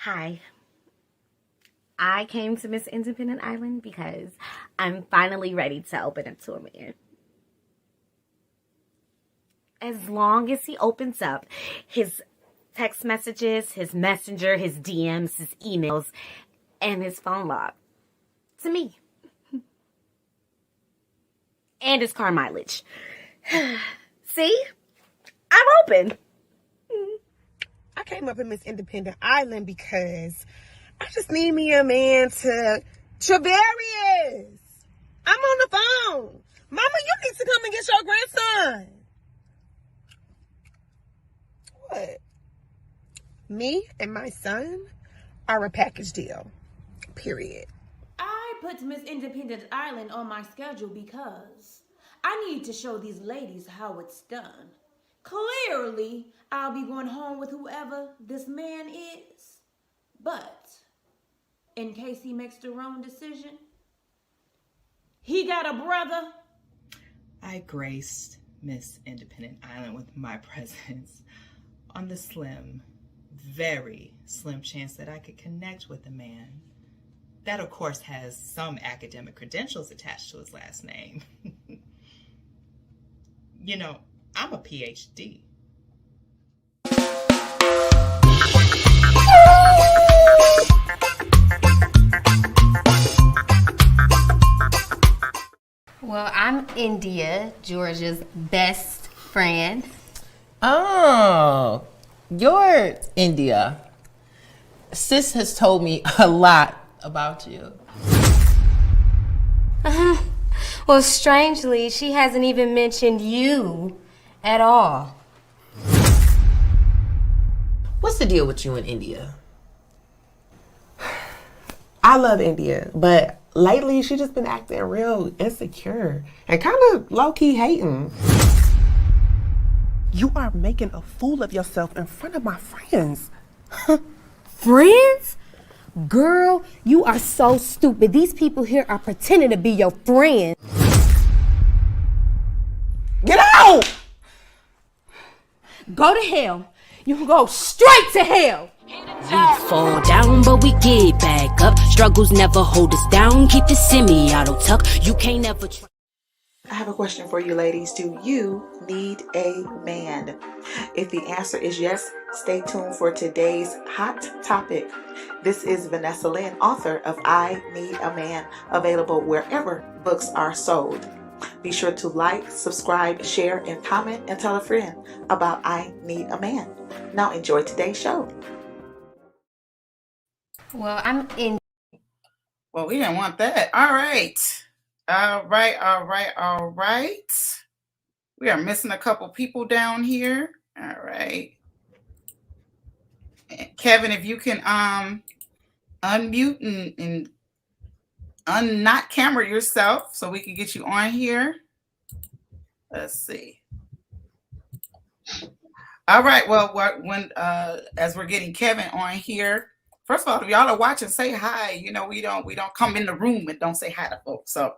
Hi. I came to Miss Independent Island because I'm finally ready to open up to a man. As long as he opens up his text messages, his messenger, his DMs, his emails, and his phone log to me. And his car mileage. See? I'm open. I came up in Miss Independent Island because I just need me a man to Cherrise. I'm on the phone. Mama, you need to come and get your grandson. What? Me and my son are a package deal. Period. I put Miss Independent Island on my schedule because I need to show these ladies how it's done. Clearly, I'll be going home with whoever this man is. But, in case he makes the wrong decision, he got a brother. I graced Miss Independent Island with my presence on the slim, very slim chance that I could connect with a man. That, of course, has some academic credentials attached to his last name. You know, I'm a PhD. Well, I'm India, Georgia's best friend. Oh, you're India. Sis has told me a lot about you. Well, strangely, she hasn't even mentioned you at all. What's the deal with you in India? I love India, but lately she just been acting real insecure and kind of low-key hating. You are making a fool of yourself in front of my friends. Friends? Girl, you are so stupid. These people here are pretending to be your friends. Get out! Go to hell. You can go straight to hell. We fall down, but we get back up. Struggles never hold us down. Keep the semi-auto tuck. You can't ever try. I have a question for you ladies. Do you need a man? If the answer is yes, stay tuned for today's hot topic. This is Vanessa Lynn, author of I Need a Man, available wherever books are sold. Be sure to like, subscribe, share, and comment, and tell a friend about I Need a Man. Now enjoy today's show. Well, I'm in. Well, we didn't want that. All right. All right. We are missing a couple people down here. All right. Kevin, if you can unmute and unnot camera yourself so we can get you on here. Let's see. All right. Well, when as we're getting Kevin on here, first of all, if y'all are watching, say hi. You know, we don't come in the room and don't say hi to folks. So,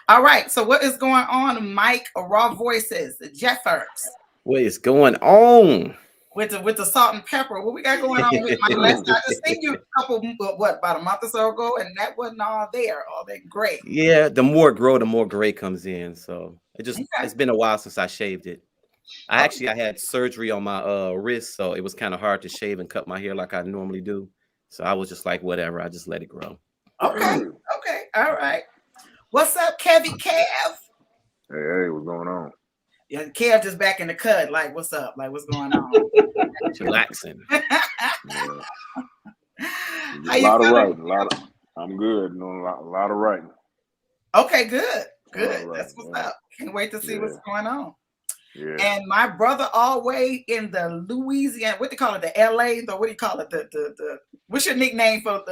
all right. So, what is going on, Mike? Raw Voices, the Jeffers. What is going on? With the salt and pepper, what we got going on with Mike? I just seen you a couple, about a month or so ago, and that wasn't all there, all that gray. Yeah, the more grow, the more gray comes in. So it's been a while since I shaved it. I had surgery on my wrist, so it was kind of hard to shave and cut my hair like I normally do. So I was just like, whatever, I just let it grow. Okay, all right. What's up, Kevy Kev? Hey, what's going on? Yeah, Kev just back in the cut. Like, what's up? Like, what's going on? Relaxing. How you feeling? Writing. I'm good. Doing a lot of writing. Okay, good. Right, that's what's up. Can't wait to see what's going on. Yeah. And my brother all the way in the Louisiana, what do you call it? The LA, what do you call it? The what's your nickname for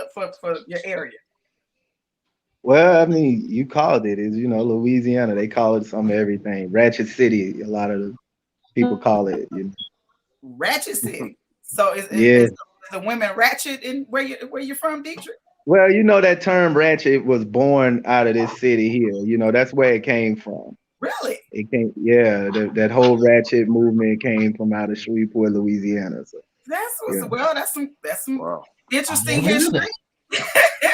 your area? Well, I mean, you called it. Is Louisiana. They call it some everything. Ratchet City. A lot of the people call it. Ratchet City. So is the women ratchet in where you're from, Dietrich? Well, that term ratchet was born out of this city here. That's where it came from. Really? It came. Yeah, that whole ratchet movement came from out of Shreveport, Louisiana. So that's some wow. interesting never knew history.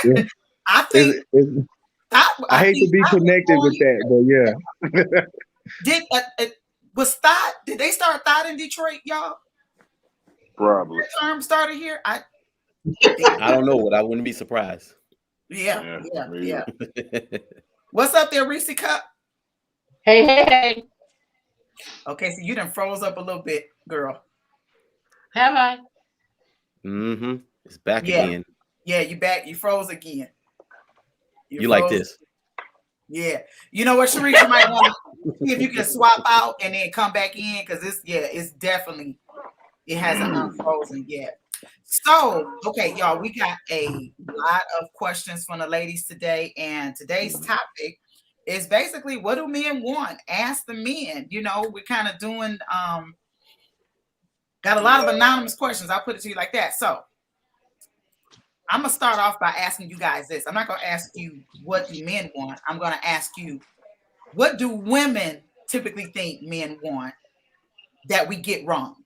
Yeah. I think I hate to be Thought was connected with born- that, but yeah. was Thought? Did they start Thought in Detroit, y'all? Probably. That term started here. I don't know, but I wouldn't be surprised. Yeah. What's up there, Reese Cup? Hey. Okay, so you done froze up a little bit, girl. Have I? Mm-hmm. It's back again. Yeah, you back. You froze again. You like this? Yeah. You know what, Cherrise, you might want to see if you can swap out and then come back in, because it's definitely, it hasn't unfrozen yet. So, okay, y'all, we got a lot of questions from the ladies today, and today's topic is basically, what do men want? Ask the men. You know, we're kind of doing, got a lot of anonymous questions. I'll put it to you like that. So, I'm going to start off by asking you guys this. I'm not going to ask you what do men want. I'm going to ask you, what do women typically think men want that we get wrong?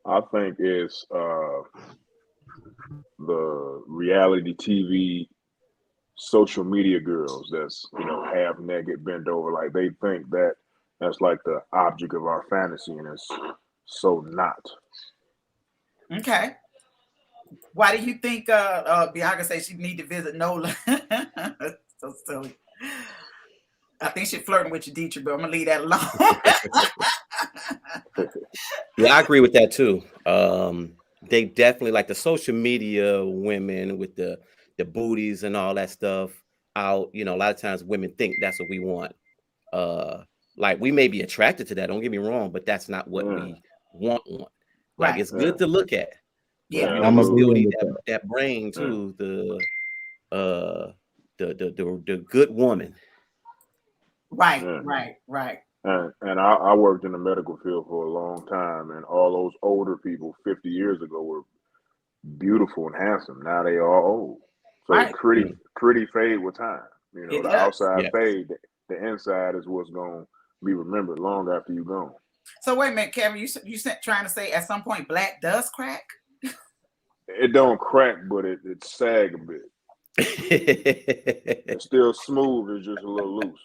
I think it's the reality TV, social media girls that's half naked, bent over, like they think that's like the object of our fantasy, and it's so not. Okay. Why do you think Bianca says she need to visit Nola? So silly. I think she's flirting with you, Dietrich, but I'm gonna leave that alone. Yeah, I agree with that too. They definitely like the social media women with the booties and all that stuff out. A lot of times women think that's what we want. Like we may be attracted to that, don't get me wrong, but that's not what we want. Like Right. it's good to look at. Yeah. But, I'm we still agreeing need with that brain too. The good woman. Right. And I worked in the medical field for a long time, and all those older people 50 years ago were beautiful and handsome. Now they are old. So Right. pretty fade with time. It The does. outside fade, the inside is what's going to be remembered long after you're gone. So wait a minute, Kevin, you trying to say at some point black does crack? It don't crack, but it sag a bit. It's still smooth, it's just a little loose.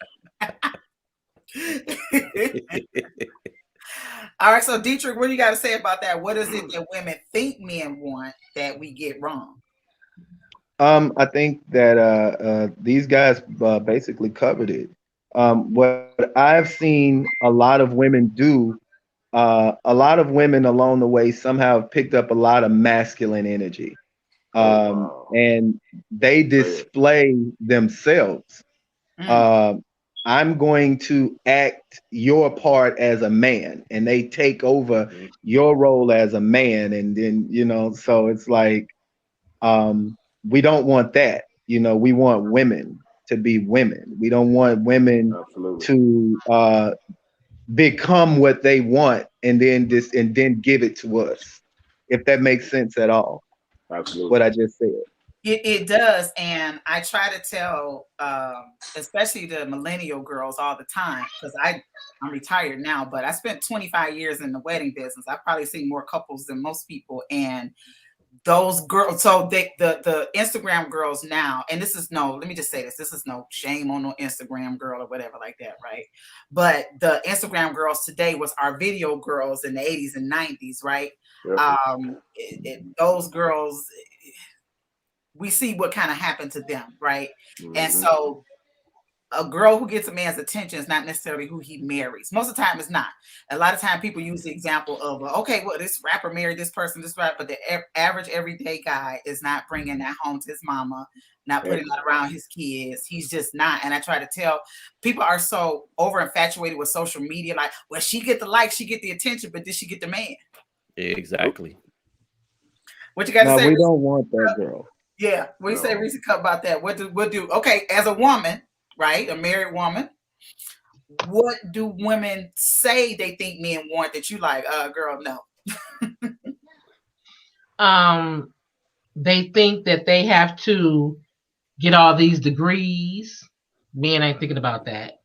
All right, so Dietrich, what do you got to say about that? What is it that women think men want that we get wrong? I think that these guys basically covered it. What I've seen a lot of women do, a lot of women along the way somehow have picked up a lot of masculine energy. And they display themselves. I'm going to act your part as a man, and they take over your role as a man. And then, so it's like, we don't want that. We want women to be women. We don't want women to become what they want and then give it to us. If that makes sense at all. Absolutely. What I just said. It does, and I try to tell, especially the millennial girls all the time, because I'm retired now, but I spent 25 years in the wedding business. I've probably seen more couples than most people, and those girls, so the Instagram girls now, and let me just say this is no shame on no Instagram girl or whatever like that, right? But the Instagram girls today was our video girls in the 80s and 90s, right? Yep. Those girls, we see what kind of happened to them, right? Mm-hmm. And so a girl who gets a man's attention is not necessarily who he marries. Most of the time it's not. A lot of time people use the example of, okay, well, this rapper married this person, this rapper, but the average everyday guy is not bringing that home to his mama, not putting that around his kids. He's just not. And I try to tell, people are so over infatuated with social media, like, well, she get the likes, she get the attention, but did she get the man? Exactly. What you got to say? We don't want that girl. Yeah. What do you say, Reese Cup, about that? What do, okay, as a woman, right, a married woman, what do women say they think men want that you like? Girl, no. They think that they have to get all these degrees. Men ain't thinking about that.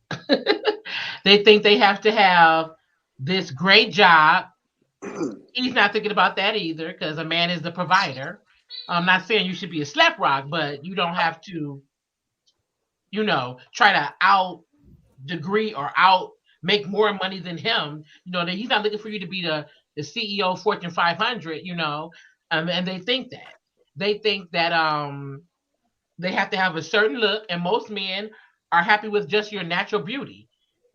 They think they have to have this great job. He's not thinking about that either, because a man is the provider. I'm not saying you should be a slap rock, but you don't have to, try to out degree or out make more money than him. That he's not looking for you to be the CEO of Fortune 500. And they think that they have to have a certain look, and most men are happy with just your natural beauty.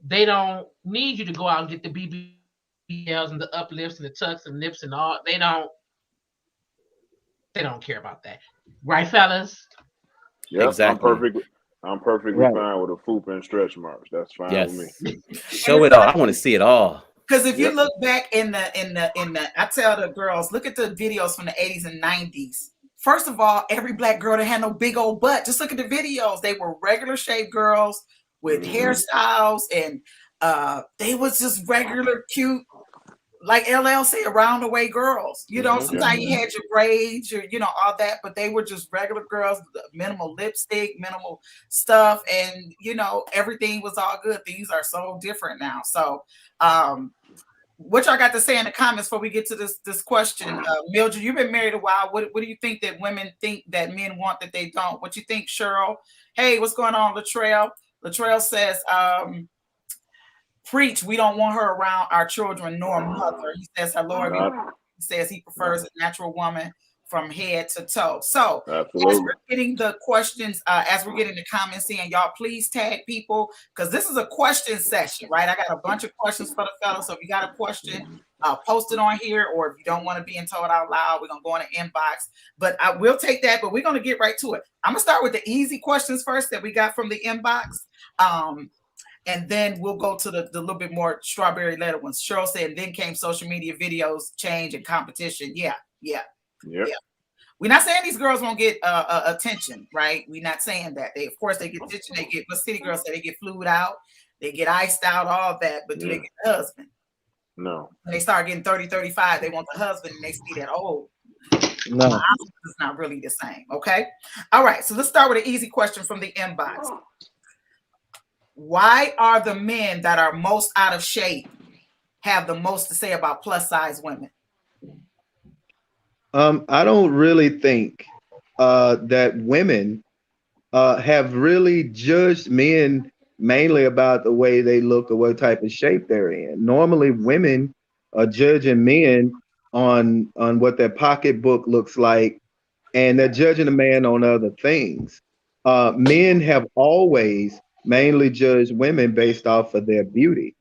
They don't need you to go out and get the BBLs and the uplifts and the tucks and lips and all. They don't care about that, right, fellas? Yep, Exactly. I'm perfectly Right. fine with a fupa and stretch marks. That's fine with me. Yes. Show it all. I want to see it all. Because if you Yep. look back I tell the girls, look at the videos from the 80s and 90s. First of all, every black girl that had no big old butt, just look at the videos. They were regular shaped girls with hairstyles, and they was just regular, cute, like LL said, around the way girls. Sometimes you had your braids, all that, but they were just regular girls, minimal lipstick, minimal stuff, and everything was all good. Things are so different now. So what y'all got to say in the comments before we get to this question? Mildred, you've been married a while. What do you think that women think that men want that they don't? What you think, Cheryl? Hey, what's going on, Latrell? Latrell says, preach, we don't want her around our children nor mother. He says, hello, everyone. He says he prefers a natural woman from head to toe. So as we're getting the questions, as we're getting the comments in, y'all please tag people, because this is a question session, right? I got a bunch of questions for the fellas. So if you got a question, post it on here, or if you don't want to be told out loud, we're gonna go in the inbox. But I will take that, but we're gonna get right to it. I'm gonna start with the easy questions first that we got from the inbox. And then we'll go to the little bit more strawberry letter ones. Cheryl said, then came social media videos, change, and competition. Yeah. We're not saying these girls won't get attention, right? We're not saying that. Of course, they get attention. They get, what city girls say, they get flued out, they get iced out, all that. But do they get the husband? No. When they start getting 30, 35, they want the husband, and they see that, No. It's not really the same. Okay. All right. So let's start with an easy question from the inbox. Why are the men that are most out of shape have the most to say about plus size women? I don't really think that women have really judged men mainly about the way they look or what type of shape they're in. Normally, women are judging men on what their pocketbook looks like, and they're judging a man on other things. Men have always mainly judged women based off of their beauty,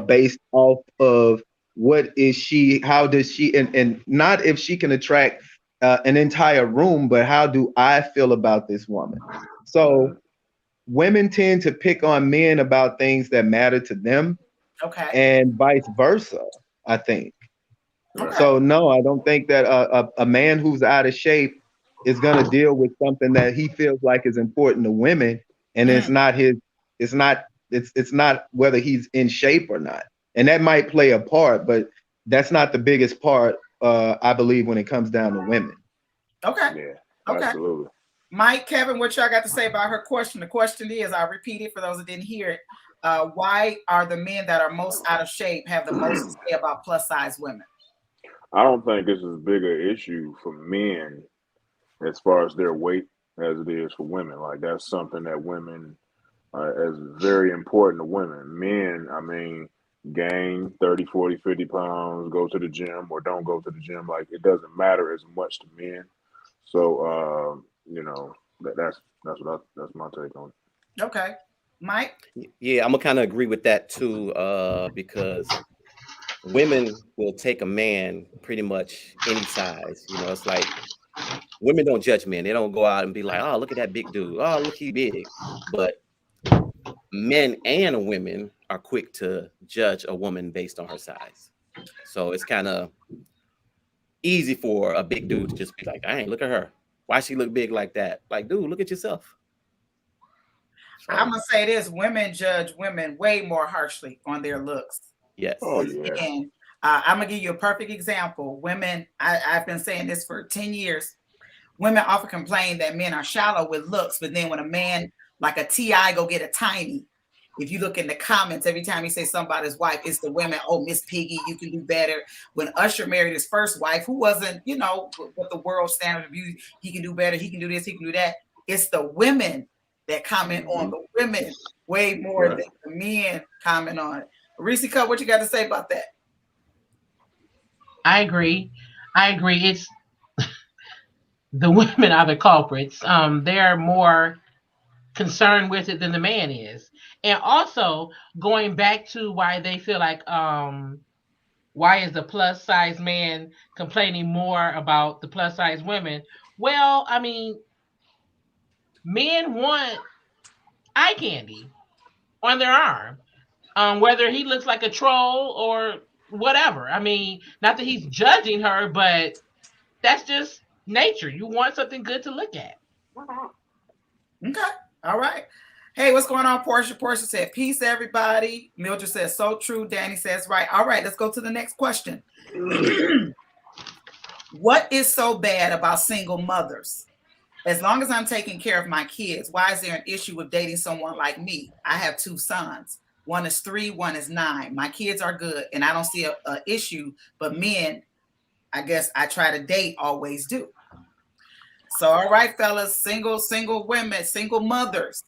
based off of what is she, how does she, and not if she can attract an entire room, but how do I feel about this woman? So women tend to pick on men about things that matter to them, and vice versa, I think. So no, I don't think that a man who's out of shape is going to deal with something that he feels like is important to women, and it's not whether he's in shape or not. And that might play a part, but that's not the biggest part, I believe, when it comes down to women. Okay. Absolutely. Mike, Kevin, what y'all got to say about her question? The question is, I'll repeat it for those that didn't hear it. Why are the men that are most out of shape have the most to say about plus size women? I don't think this is a bigger issue for men as far as their weight as it is for women. Like, that's something that women is very important to women. Men, I mean, gain 30, 40, 50 pounds, go to the gym or don't go to the gym. Like, it doesn't matter as much to men. So, that's my take on it. Okay. Mike? Yeah, I'm gonna kind of agree with that too, because women will take a man pretty much any size. It's like women don't judge men. They don't go out and be like, oh, look at that big dude. Oh, look, he big. But men and women are quick to judge a woman based on her size. So it's kind of easy for a big dude to just be like, dang, look at her. Why she look big like that? Like, dude, look at yourself. So I'm gonna say this: women judge women way more harshly on their looks. Yes. Oh yeah. And I'm gonna give you a perfect example. Women, I've been saying this for 10 years. Women often complain that men are shallow with looks, but then when a man like a T.I. go get a tiny, If you look in the comments, every time he says somebody's wife, it's the women. Oh, Miss Piggy, you can do better. When Usher married his first wife, who wasn't, what the world standard of beauty, he can do better, he can do this, he can do that. It's the women that comment on the women way more than the men comment on it. Reese Cup, what you got to say about that? I agree. It's the women are the culprits. They're more concerned with it than the man is. And also going back to why they feel like why is the plus size man complaining more about the plus size women? Well, I mean, men want eye candy on their arm. Whether he looks like a troll or whatever. I mean, not that he's judging her, but that's just nature. You want something good to look at. Okay. All right. Hey, what's going on, Portia? Portia said, peace, everybody. Mildred says, so true. Danny says, right. All right, let's go to the next question. What is so bad about single mothers? As long as I'm taking care of my kids, why is there an issue with dating someone like me? I have 2 sons. One is 3, one is 9. My kids are good, and I don't see a issue, but men, I guess I try to date, always do. So, all right, fellas, single women, single mothers.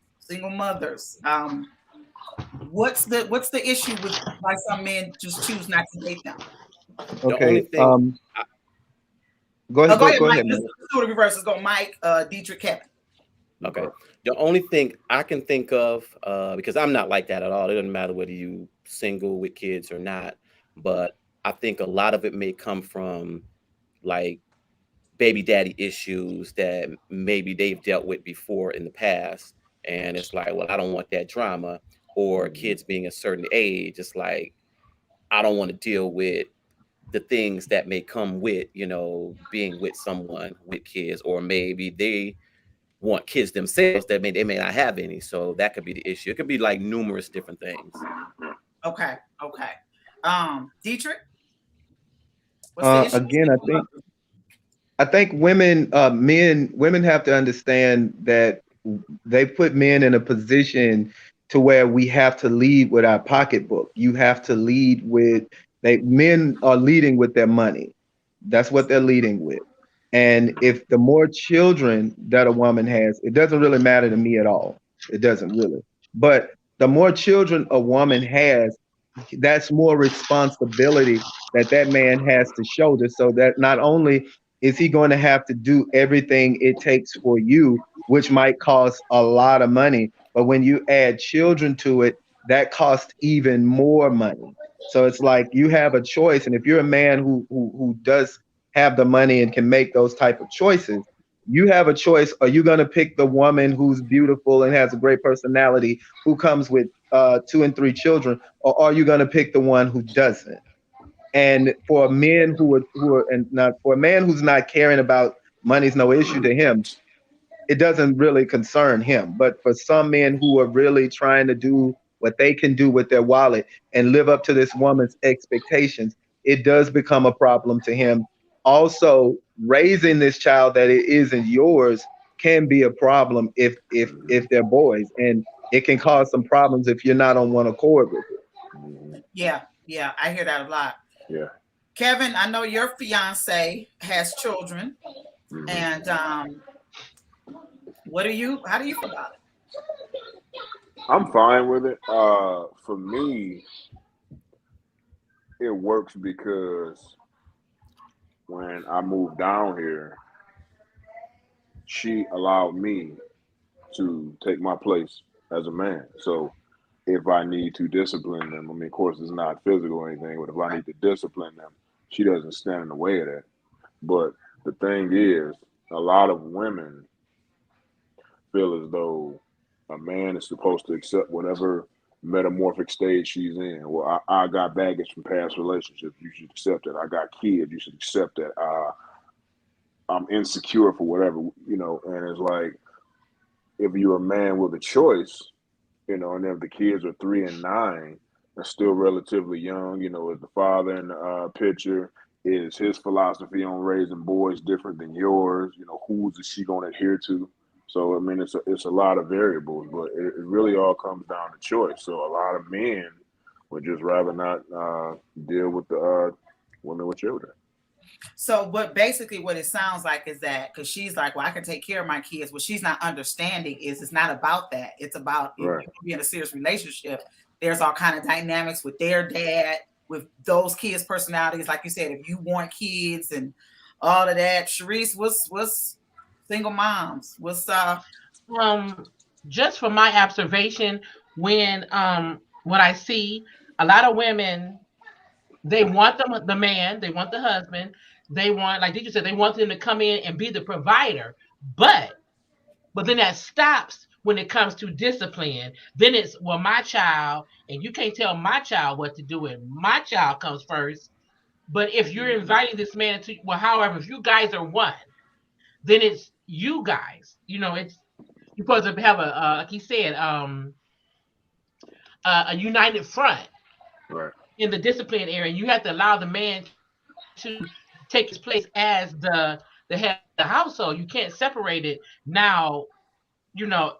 What's the issue with why some men just choose not to date them? Okay. Go ahead. Go ahead, Mike. Man. Let's do the reverse. Let's go, Mike, Dietrich, Kevin. Okay. The only thing I can think of, because I'm not like that at all. It doesn't matter whether you single with kids or not, but I think a lot of it may come from like baby daddy issues that maybe they've dealt with before in the past. And it's like, well, I don't want that drama. Or kids being a certain age, it's like, I don't want to deal with the things that may come with, being with someone with kids, or maybe they want kids themselves that they may not have any. So that could be the issue. It could be like numerous different things. Okay. Dietrich? What's the issue? Again, I think women have to understand that they put men in a position to where we have to lead with our pocketbook. You have to lead with men are leading with their money. That's what they're leading with. And if the more children that a woman has, it doesn't really matter to me at all. It doesn't really. But the more children a woman has, that's more responsibility that man has to shoulder. So that not only is he going to have to do everything it takes for you, which might cost a lot of money, but when you add children to it, that costs even more money. So it's like you have a choice. And if you're a man who does have the money and can make those type of choices, you have a choice. Are you going to pick the woman who's beautiful and has a great personality, who comes with 2 and 3 children, or are you going to pick the one who doesn't? And for men for a man who's not caring about money's no issue to him, it doesn't really concern him. But for some men who are really trying to do what they can do with their wallet and live up to this woman's expectations, it does become a problem to him. Also, raising this child that it isn't yours can be a problem if they're boys, and it can cause some problems if you're not on one accord with it. Yeah, I hear that a lot. Yeah. Kevin, I know your fiance has children, and how do you feel about it? I'm fine with it. For me, it works because when I moved down here, she allowed me to take my place as a man. So if I need to discipline them, I mean, of course, it's not physical or anything, but if I need to discipline them, she doesn't stand in the way of that. But the thing is, a lot of women feel as though a man is supposed to accept whatever metamorphic stage she's in. Well, I got baggage from past relationships. You should accept it. I got kids. You should accept that. I'm insecure for whatever, and it's like, if you're a man with a choice, and if the kids are 3 and 9, they're still relatively young, as the father in the picture, is his philosophy on raising boys different than yours? Who's is she going to adhere to? So I mean, it's a lot of variables, but it really all comes down to choice. So a lot of men would just rather not deal with the women with children. So, but basically, what it sounds like is that because she's like, well, I can take care of my kids. What she's not understanding is it's not about that. It's about if Right. you be in a serious relationship. There's all kind of dynamics with their dad, with those kids' personalities. Like you said, if you want kids and all of that, Cherrise, what's single moms? What's Just from my observation, when what I see, a lot of women, they want the man, they want the husband, they want, like you said, they want them to come in and be the provider, but then that stops when it comes to discipline. Then it's, well, my child, and you can't tell my child what to do, and my child comes first. But if you're inviting this man to, well, however, if you guys are one, then it's you guys. It's you're supposed to have like he said, a united front Right. in the discipline area. You have to allow the man to take his place as the head of the household. You can't separate it now.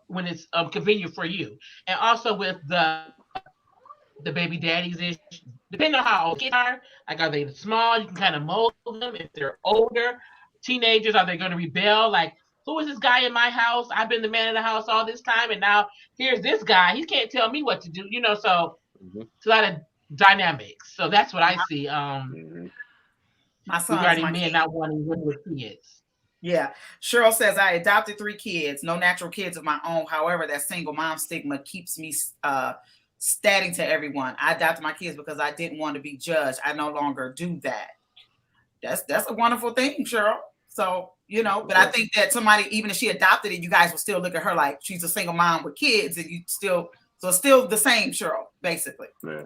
When it's convenient for you, and also with the baby daddies issue, depending on how old kids are. Like, are they small? You can kind of mold them. If they're older, teenagers, are they going to rebel? Like, who is this guy in my house? I've been the man in the house all this time, and now here's this guy. He can't tell me what to do. So it's a lot of dynamics. So that's what I see. My son is Regarding my men kid. not wanting women with kids. Yeah. Cheryl says, I adopted 3 kids, no natural kids of my own. However, that single mom stigma keeps me stating to everyone. I adopted my kids because I didn't want to be judged. I no longer do that. That's a wonderful thing, Cheryl. So, but I think that somebody, even if she adopted it, you guys will still look at her like she's a single mom with kids, and you still, so it's still the same, Cheryl, basically. Yeah.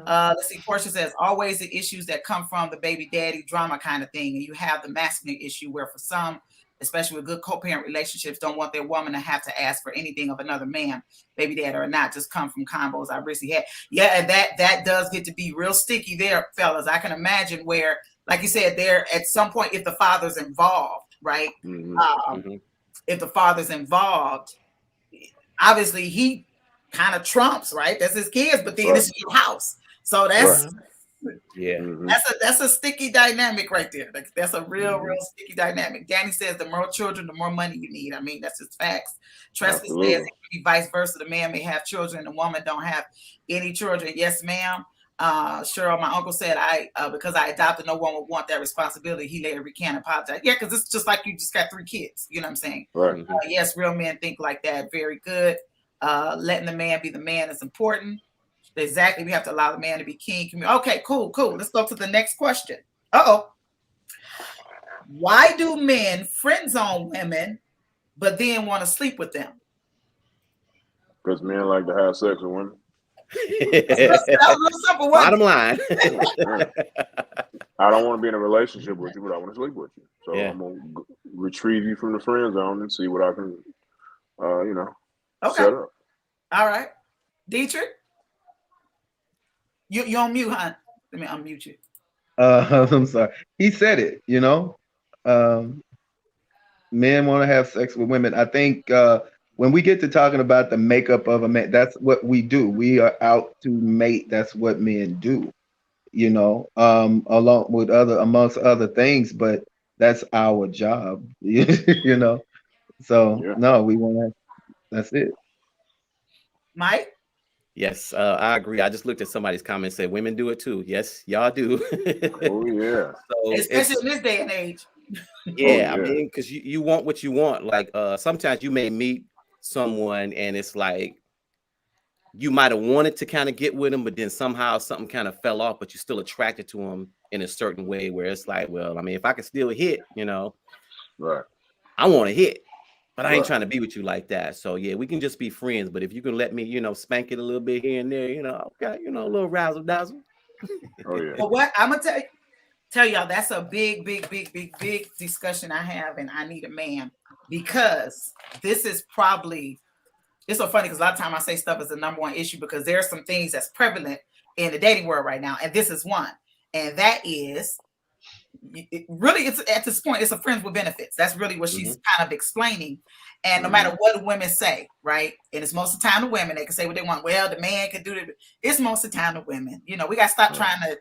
Let's see. Portia says, always the issues that come from the baby daddy drama kind of thing. And you have the masculine issue where for some, especially with good co-parent relationships, don't want their woman to have to ask for anything of another man, baby dad or not, just come from combos I recently had. Yeah, and that does get to be real sticky there, fellas. I can imagine where, like you said, there at some point, if the father's involved, right? If the father's involved, obviously he kind of trumps, right? That's his kids, but then it's your house. So that's that's a sticky dynamic right there. That's a real sticky dynamic. Danny says the more children, the more money you need. I mean, that's just facts. Tresca says it can be vice versa. The man may have children, the woman don't have any children. Yes, ma'am. Cheryl, my uncle said because I adopted, no one would want that responsibility. He later recanted, apologized. Yeah, because it's just like you just got 3 kids. You know what I'm saying? Right. Yes, real men think like that. Very good. Letting the man be the man is important. Exactly. We have to allow the man to be king. Okay, cool. Let's go to the next question. Why do men friend zone women, but then want to sleep with them? Because men like to have sex with women. That's a real simple one. Bottom line. I don't want to be in a relationship with you, but I want to sleep with you. So I'm gonna retrieve you from the friend zone and see what I can, set up. All right, Dietrich, you on mute, huh? Let me unmute you. I'm sorry. He said it. Men want to have sex with women. I think when we get to talking about the makeup of a man, that's what we do. We are out to mate. That's what men do. Along with amongst other things, but that's our job. So no, we want to. That's it. Mike? Yes, I agree. I just looked at somebody's comment and said women do it too. Yes, y'all do. Oh yeah. So especially in this day and age. Yeah, I mean, because you want what you want. Like sometimes you may meet someone and it's like you might have wanted to kind of get with them, but then somehow something kind of fell off, but you're still attracted to them in a certain way where it's like, well, I mean, if I can still hit, right, I want to hit. But I ain't trying to be with you like that. So yeah, we can just be friends. But if you can let me, spank it a little bit here and there, okay, a little razzle dazzle. Oh yeah. But what I'm gonna tell y'all, that's a big discussion I have, and I need a man because this is probably. It's so funny because a lot of time I say stuff is the number one issue because there are some things that's prevalent in the dating world right now, and this is one, and that is really, it's at this point, it's a friends with benefits. That's really what she's kind of explaining. And no matter what the women say, right? And it's most of the time the women, they can say what they want. Well, the man can do it. It's most of the time the women. You know, we got to stop trying to,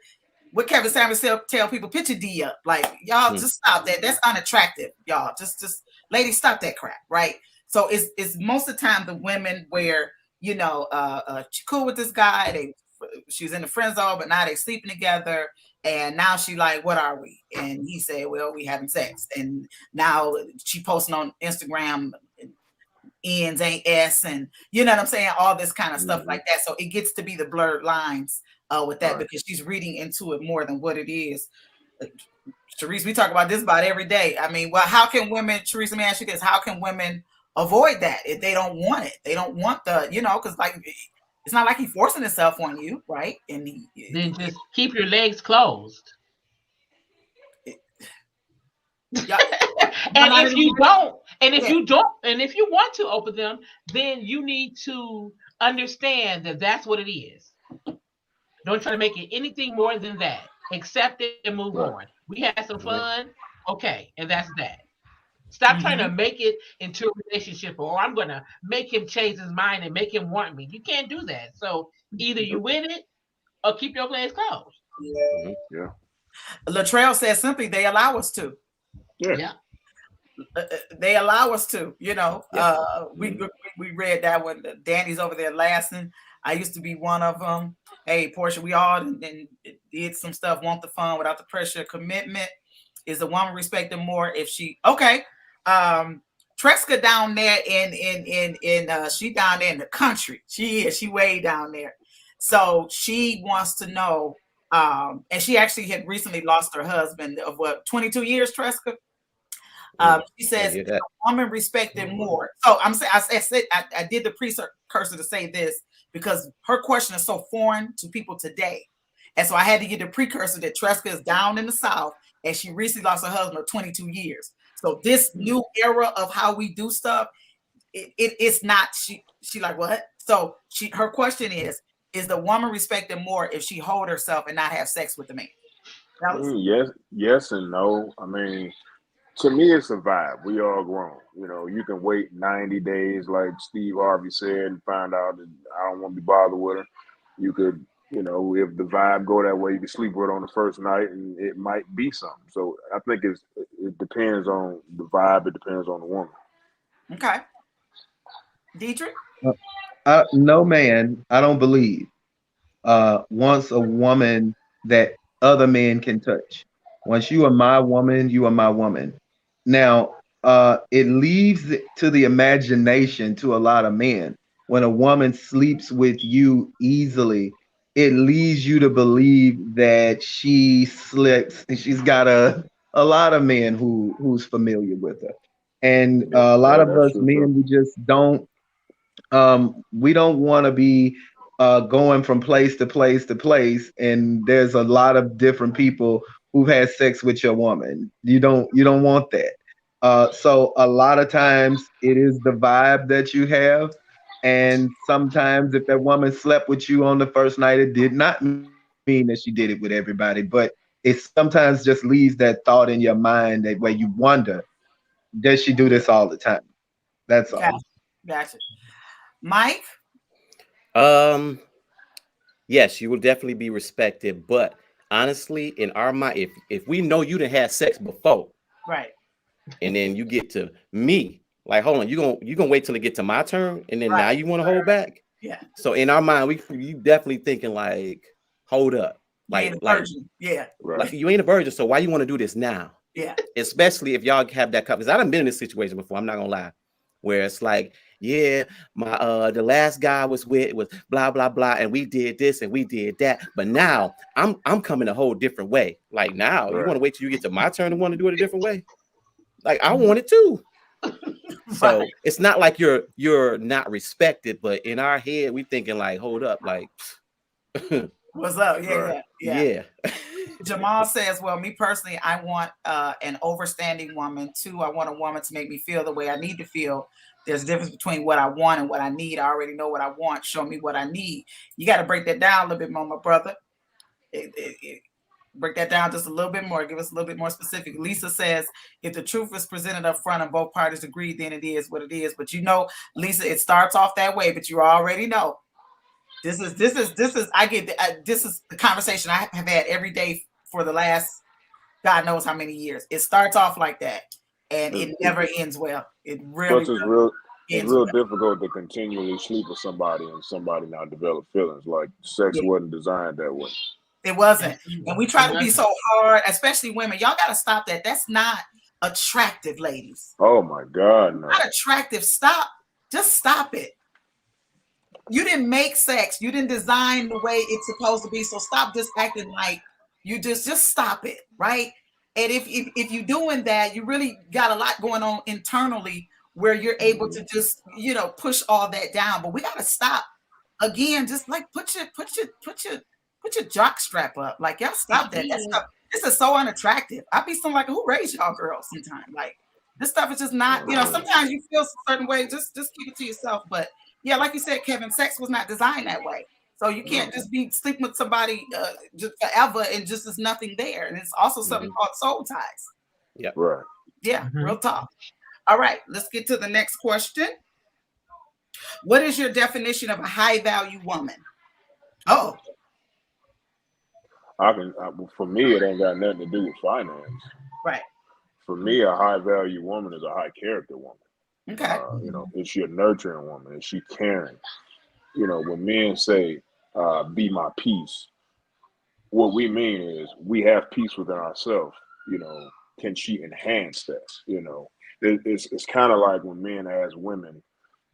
what Kevin Samuels tell people, put your D up. Like, y'all just stop that. That's unattractive, y'all. Just ladies, stop that crap, right? So it's most of the time the women where, you know, she cool with this guy, she's in the friend zone, but now they sleeping together. And now she like, what are we? And he said, well, we having sex. And now she posting on Instagram, ends ain't S, and you know what I'm saying? All this kind of stuff like that. So it gets to be the blurred lines with that because she's reading into it more than what it is. Cherrise, we talk about this about every day. I mean, well, how can women, Cherrise, let me ask you this, how can women avoid that if they don't want it? They don't want the, you know, because like, it's not like he's forcing himself on you, right? And then just keep your legs closed. Yeah. And if you don't, and if you want to open them, then you need to understand that that's what it is. Don't try to make it anything more than that. Accept it and move on. We had some fun, okay, and that's that. Stop trying to make it into a relationship, or I'm going to make him change his mind and make him want me. You can't do that. So either you win it or keep your legs closed. Yeah. Latrell says simply, they allow us to. Yeah. They allow us to, you know. We read that when Danny's over there laughing. I used to be one of them. Hey, Portia, we all did some stuff, want the fun without the pressure. Commitment is a woman respecting more if she Treska down there in she down there in the country. She way down there. So she wants to know, and she actually had recently lost her husband of 22 years, Treska. She says a woman respected more. So I did the precursor to say this because her question is so foreign to people today. And so I had to get the precursor that Treska is down in the South and she recently lost her husband of 22 years. So this new era of how we do stuff, it's not, she like, what? So her question is the woman respected more if she hold herself and not have sex with the man? Yes and no. I mean, to me, it's a vibe. We all grown. You know, you can wait 90 days, like Steve Harvey said, and find out that I don't want to be bothered with her. You could, you know, if the vibe go that way, you can sleep with her on the first night, and it might be something. So I think it depends on the vibe. It depends on the woman. Okay. Dietrich? No man, I don't believe, wants a woman that other men can touch. Once you are my woman, you are my woman. Now, it leaves it to the imagination to a lot of men. When a woman sleeps with you easily, it leads you to believe that she slips and she's got a lot of men who's familiar with her. And a lot of us men, we just don't we don't want to be going from place to place to place, and there's a lot of different people who've had sex with your woman. You don't want that. So a lot of times it is the vibe that you have, and sometimes if that woman slept with you on the first night, it did not mean that she did it with everybody, but it sometimes just leaves that thought in your mind that where you wonder, does she do this all the time? That's all. Gotcha. Mike? Yes, you will definitely be respected, but honestly, in our mind, if we know you done had sex before, right, and then you get to me, like, hold on, you gonna wait till it get to my turn, and then now you want to hold back? Yeah. So in our mind, you definitely thinking like, hold up, like yeah, like you ain't a virgin, so why you want to do this now? Yeah, especially if y'all have that cup, because I done been in this situation before. I'm not gonna lie, where it's like, yeah, my the last guy was blah blah blah, and we did this and we did that, but now I'm coming a whole different way. Like now, you want to wait till you get to my turn and want to do it a different way? Like I want it too. So it's not like you're not respected, but in our head we thinking like, hold up, like what's up? Yeah. Jamal says, well, me personally, I want an overstanding woman. 2, I want a woman to make me feel the way I need to feel. There's a difference between what I want and what I need. I already know what I want. Show me what I need. You got to break that down a little bit more, my brother. break that down just a little bit more. Give us a little bit more specific. Lisa says, if the truth is presented up front and both parties agree, then it is what it is. But you know, Lisa, it starts off that way, but you already know. This is this is the conversation I have had every day for the last God knows how many years. It starts off like that, and it never ends well. It really, Plus, it's really ends real well. difficult to continually sleep with somebody and somebody not develop feelings. Like sex Yeah. wasn't designed that way. It wasn't. And we try to be so hard, especially women. Y'all got to stop that. That's not attractive, ladies. Oh my God, no. Not attractive. Stop. Just stop it. You didn't make sex. You didn't design the way it's supposed to be. So stop just acting like you just stop it, right? And if you're doing that, you really got a lot going on internally where you're able to just, push all that down. But we got to stop. Again, just like put your jock strap up. Like y'all stop that. That stuff. This is so unattractive. I be like, who raised y'all girls sometimes? Like this stuff is just not, sometimes you feel a certain way. Just keep it to yourself. But yeah, like you said, Kevin, sex was not designed that way. So you can't just be sleeping with somebody just forever and just there's nothing there. And it's also something called soul ties. Yeah. Right. Yeah, real talk. All right, let's get to the next question. What is your definition of a high value woman? Oh. For me, it ain't got nothing to do with finance. Right. For me, a high value woman is a high character woman. Okay. Is she a nurturing woman? Is she caring? When men say, be my peace, what we mean is we have peace within ourselves. Can she enhance that? It's kind of like when men ask women,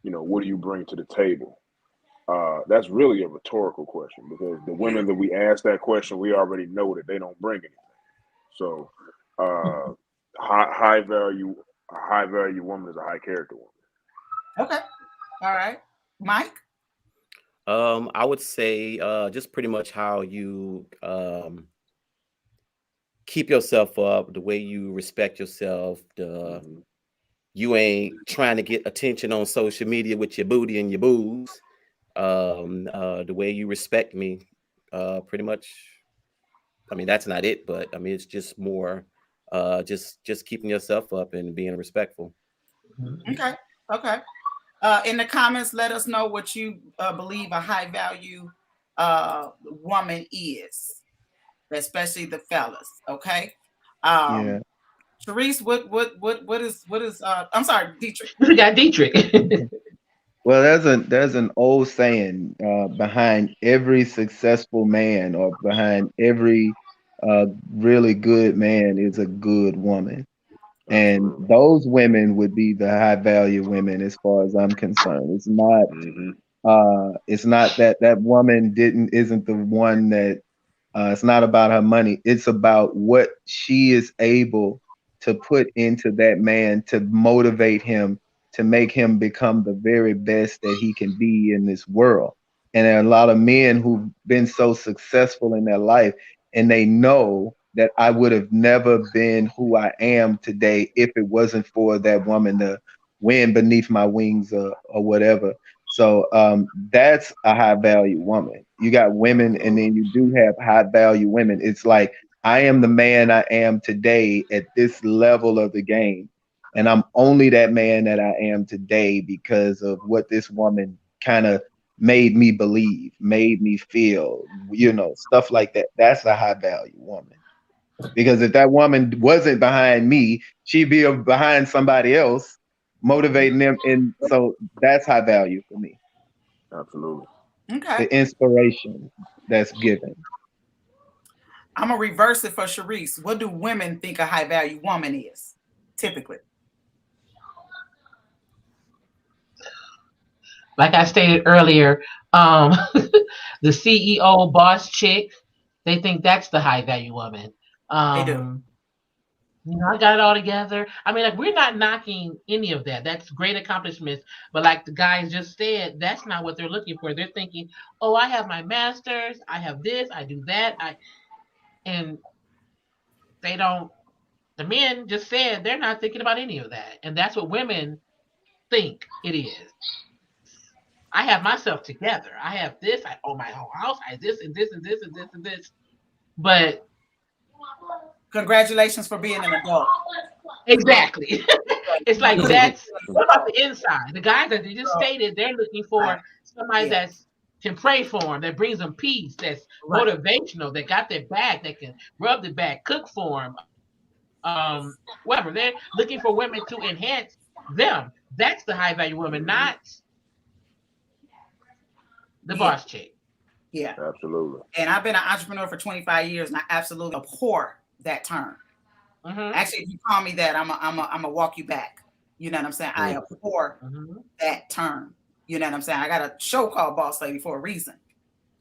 what do you bring to the table? That's really a rhetorical question because the women that we ask that question, we already know that they don't bring anything. So, high value woman is a high character woman. Okay. All right. Mike? I would say just pretty much how you keep yourself up, the way you respect yourself, you ain't trying to get attention on social media with your booty and your boobs. The way you respect me, pretty much. I mean, that's not it, but I mean, it's just more, just keeping yourself up and being respectful. Okay. Okay. In the comments, let us know what you believe a high value woman is, especially the fellas. Okay. Yeah. Cherrise, what is I'm sorry, Dietrich. We got Dietrich. Well, there's an old saying behind every successful man or behind every really good man is a good woman. And those women would be the high value women as far as I'm concerned. It's not that that woman isn't the one that it's not about her money. It's about what she is able to put into that man to motivate him to make him become the very best that he can be in this world. And there are a lot of men who've been so successful in their life, and they know that I would have never been who I am today if it wasn't for that woman to wind beneath my wings or whatever. So that's a high value woman. You got women, and then you do have high value women. It's like I am the man I am today at this level of the game, and I'm only that man that I am today because of what this woman kind of made me believe, made me feel, stuff like that. That's a high value woman. Because if that woman wasn't behind me, she'd be behind somebody else, motivating them. And so that's high value for me. Absolutely. Okay. The inspiration that's given. I'm gonna reverse it for Cherrise. What do women think a high value woman is typically? Like I stated earlier, the CEO boss chick, they think that's the high value woman. They do. I got it all together. I mean, like, we're not knocking any of that. That's great accomplishments. But like the guys just said, that's not what they're looking for. They're thinking, oh, I have my master's, I have this, I do that. And they don't, the men just said they're not thinking about any of that. And that's what women think it is. I have myself together. I have this, I own my whole house, I this and this and this and this and this. But Congratulations for being an adult. Exactly. It's like that's what about the inside? The guys that you just stated, they're looking for somebody that's can pray for them, that brings them peace, that's motivational, that got their back, that can rub the back, cook for them, whatever. They're looking for women to enhance them. That's the high value woman, not the boss chick. Yeah. Absolutely. And I've been an entrepreneur for 25 years, and I absolutely abhor that term. Actually, if you call me that, I'm gonna walk you back. You know what I'm saying? I abhor that term. You know what I'm saying? I got a show called Boss Lady for a reason.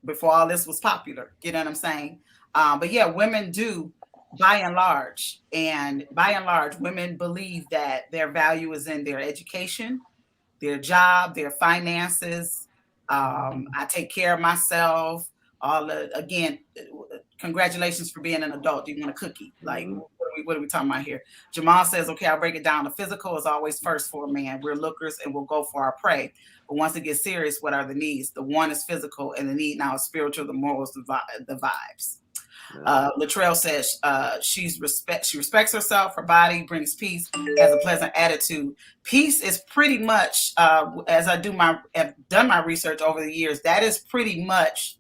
Before all this was popular, you know what I'm saying? But yeah, women do, by and large, women believe that their value is in their education, their job, their finances. I take care of myself. Again, congratulations for being an adult. Do you want a cookie? Like, what are we talking about here? Jamal says, okay, I'll break it down. The physical is always first for a man. We're lookers and we'll go for our prey. But once it gets serious, what are the needs? The one is physical and the need now is spiritual, the morals, the vibes. Latrell says she respects herself, her body brings peace, has a pleasant attitude. Peace is pretty much, as have done my research over the years, that is pretty much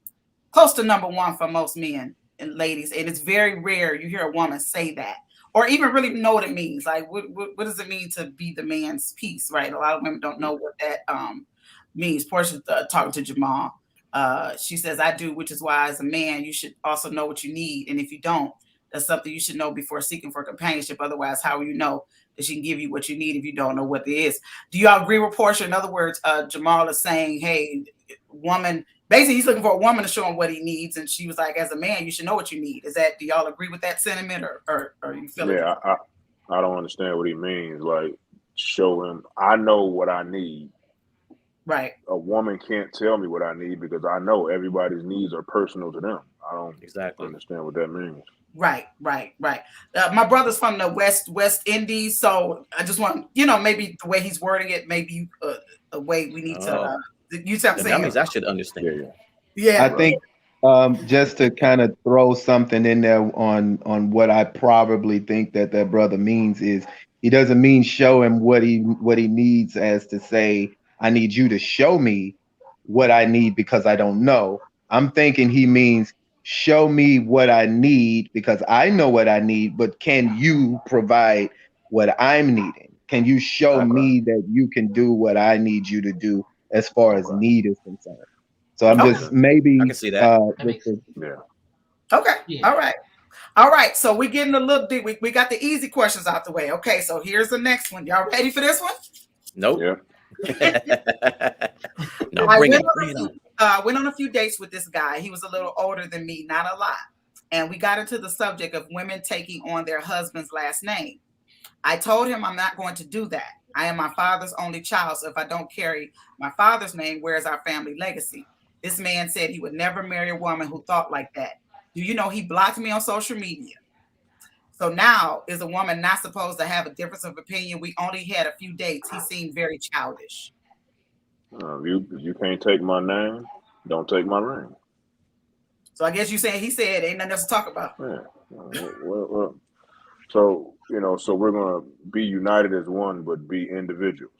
close to number one for most men and ladies. And it's very rare you hear a woman say that or even really know what it means. Like, what does it mean to be the man's peace, right? A lot of women don't know what that means. Portia talking to Jamal. She says, I do, which is why as a man, you should also know what you need. And if you don't, that's something you should know before seeking for companionship. Otherwise, how will you know that she can give you what you need if you don't know what it is? Do y'all agree with Portia? In other words, Jamal is saying, hey, woman, basically he's looking for a woman to show him what he needs. And she was like, as a man, you should know what you need. Do y'all agree with that sentiment or you feel it? I don't understand what he means. Like, show him, I know what I need. Right. A woman can't tell me what I need because I know everybody's needs are personal to them. I don't understand what that means. Right. My brother's from the West Indies, so I just want, maybe the way he's wording it, maybe a way we need to. You saying that means I should understand. Yeah. I think just to kind of throw something in there on what I probably think that brother means is he doesn't mean show him what he needs as to say, I need you to show me what I need because I don't know. I'm thinking he means show me what I need because I know what I need, but can you provide what I'm needing? Can you show me that you can do what I need you to do as far as need is concerned? So I'm just maybe I can see that. Okay. Yeah. All right. So we're getting a little deep. We got the easy questions out the way. Okay. So here's the next one. Y'all ready for this one? Nope. Yeah. No, I bring went on a few dates with this guy. He was a little older than me, not a lot. And we got into the subject of women taking on their husband's last name. I told him I'm not going to do that. I am my father's only child, so if I don't carry my father's name, where's our family legacy? This man said he would never marry a woman who thought like that. Do you know he blocked me on social media? So now, is a woman not supposed to have a difference of opinion? We only had a few dates. He seemed very childish. You can't take my name, don't take my ring. So I guess you saying he said ain't nothing else to talk about. Yeah. Well, so so we're gonna be united as one, but be individuals.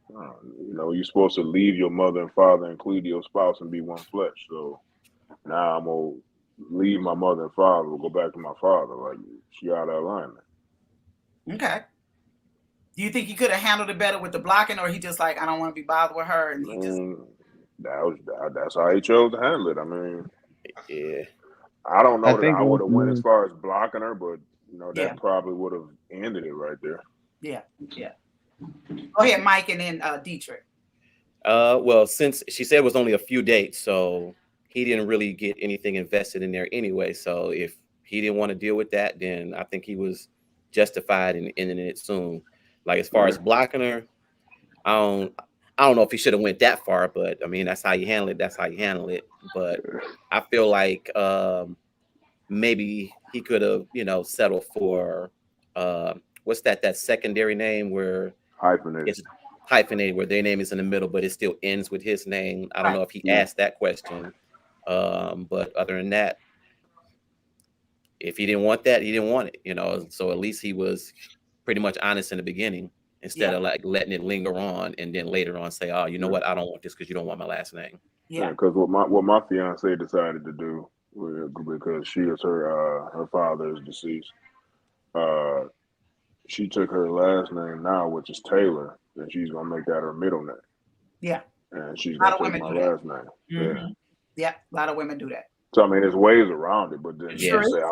You're supposed to leave your mother and father, include your spouse, and be one flesh. So now I'm gonna leave my mother and father, we'll go back to my father. Like, she out of alignment. Okay. Do you think he could have handled it better with the blocking, or he just like, I don't want to be bothered with her, and he just that's how he chose to handle it. I mean, yeah. I don't know that I would have went as far as blocking her, but that probably would have ended it right there. Yeah. Go ahead, Mike, and then Dietrich. Well, since she said it was only a few dates, so he didn't really get anything invested in there anyway. So if he didn't want to deal with that, then I think he was justified in ending it soon. Like, as far as blocking her, I don't know if he should have went that far, but I mean, that's how you handle it. That's how you handle it. But I feel like maybe he could have, settled for what's that secondary name where hyphenated. It's hyphenated, where their name is in the middle, but it still ends with his name. I don't know if he asked that question. But other than that, if he didn't want that, he didn't want it, you know. So at least he was pretty much honest in the beginning instead of like letting it linger on and then later on say, oh, you know what, I don't want this because you don't want my last name. Yeah, because what my fiance decided to do, because she is her father is deceased. Uh, she took her last name now, which is Taylor, and she's gonna make that her middle name. Yeah, and she's a lot gonna of take women my do that. last name. Yeah. Yeah, a lot of women do that. So I mean, there's ways around it, but then Sure you say is.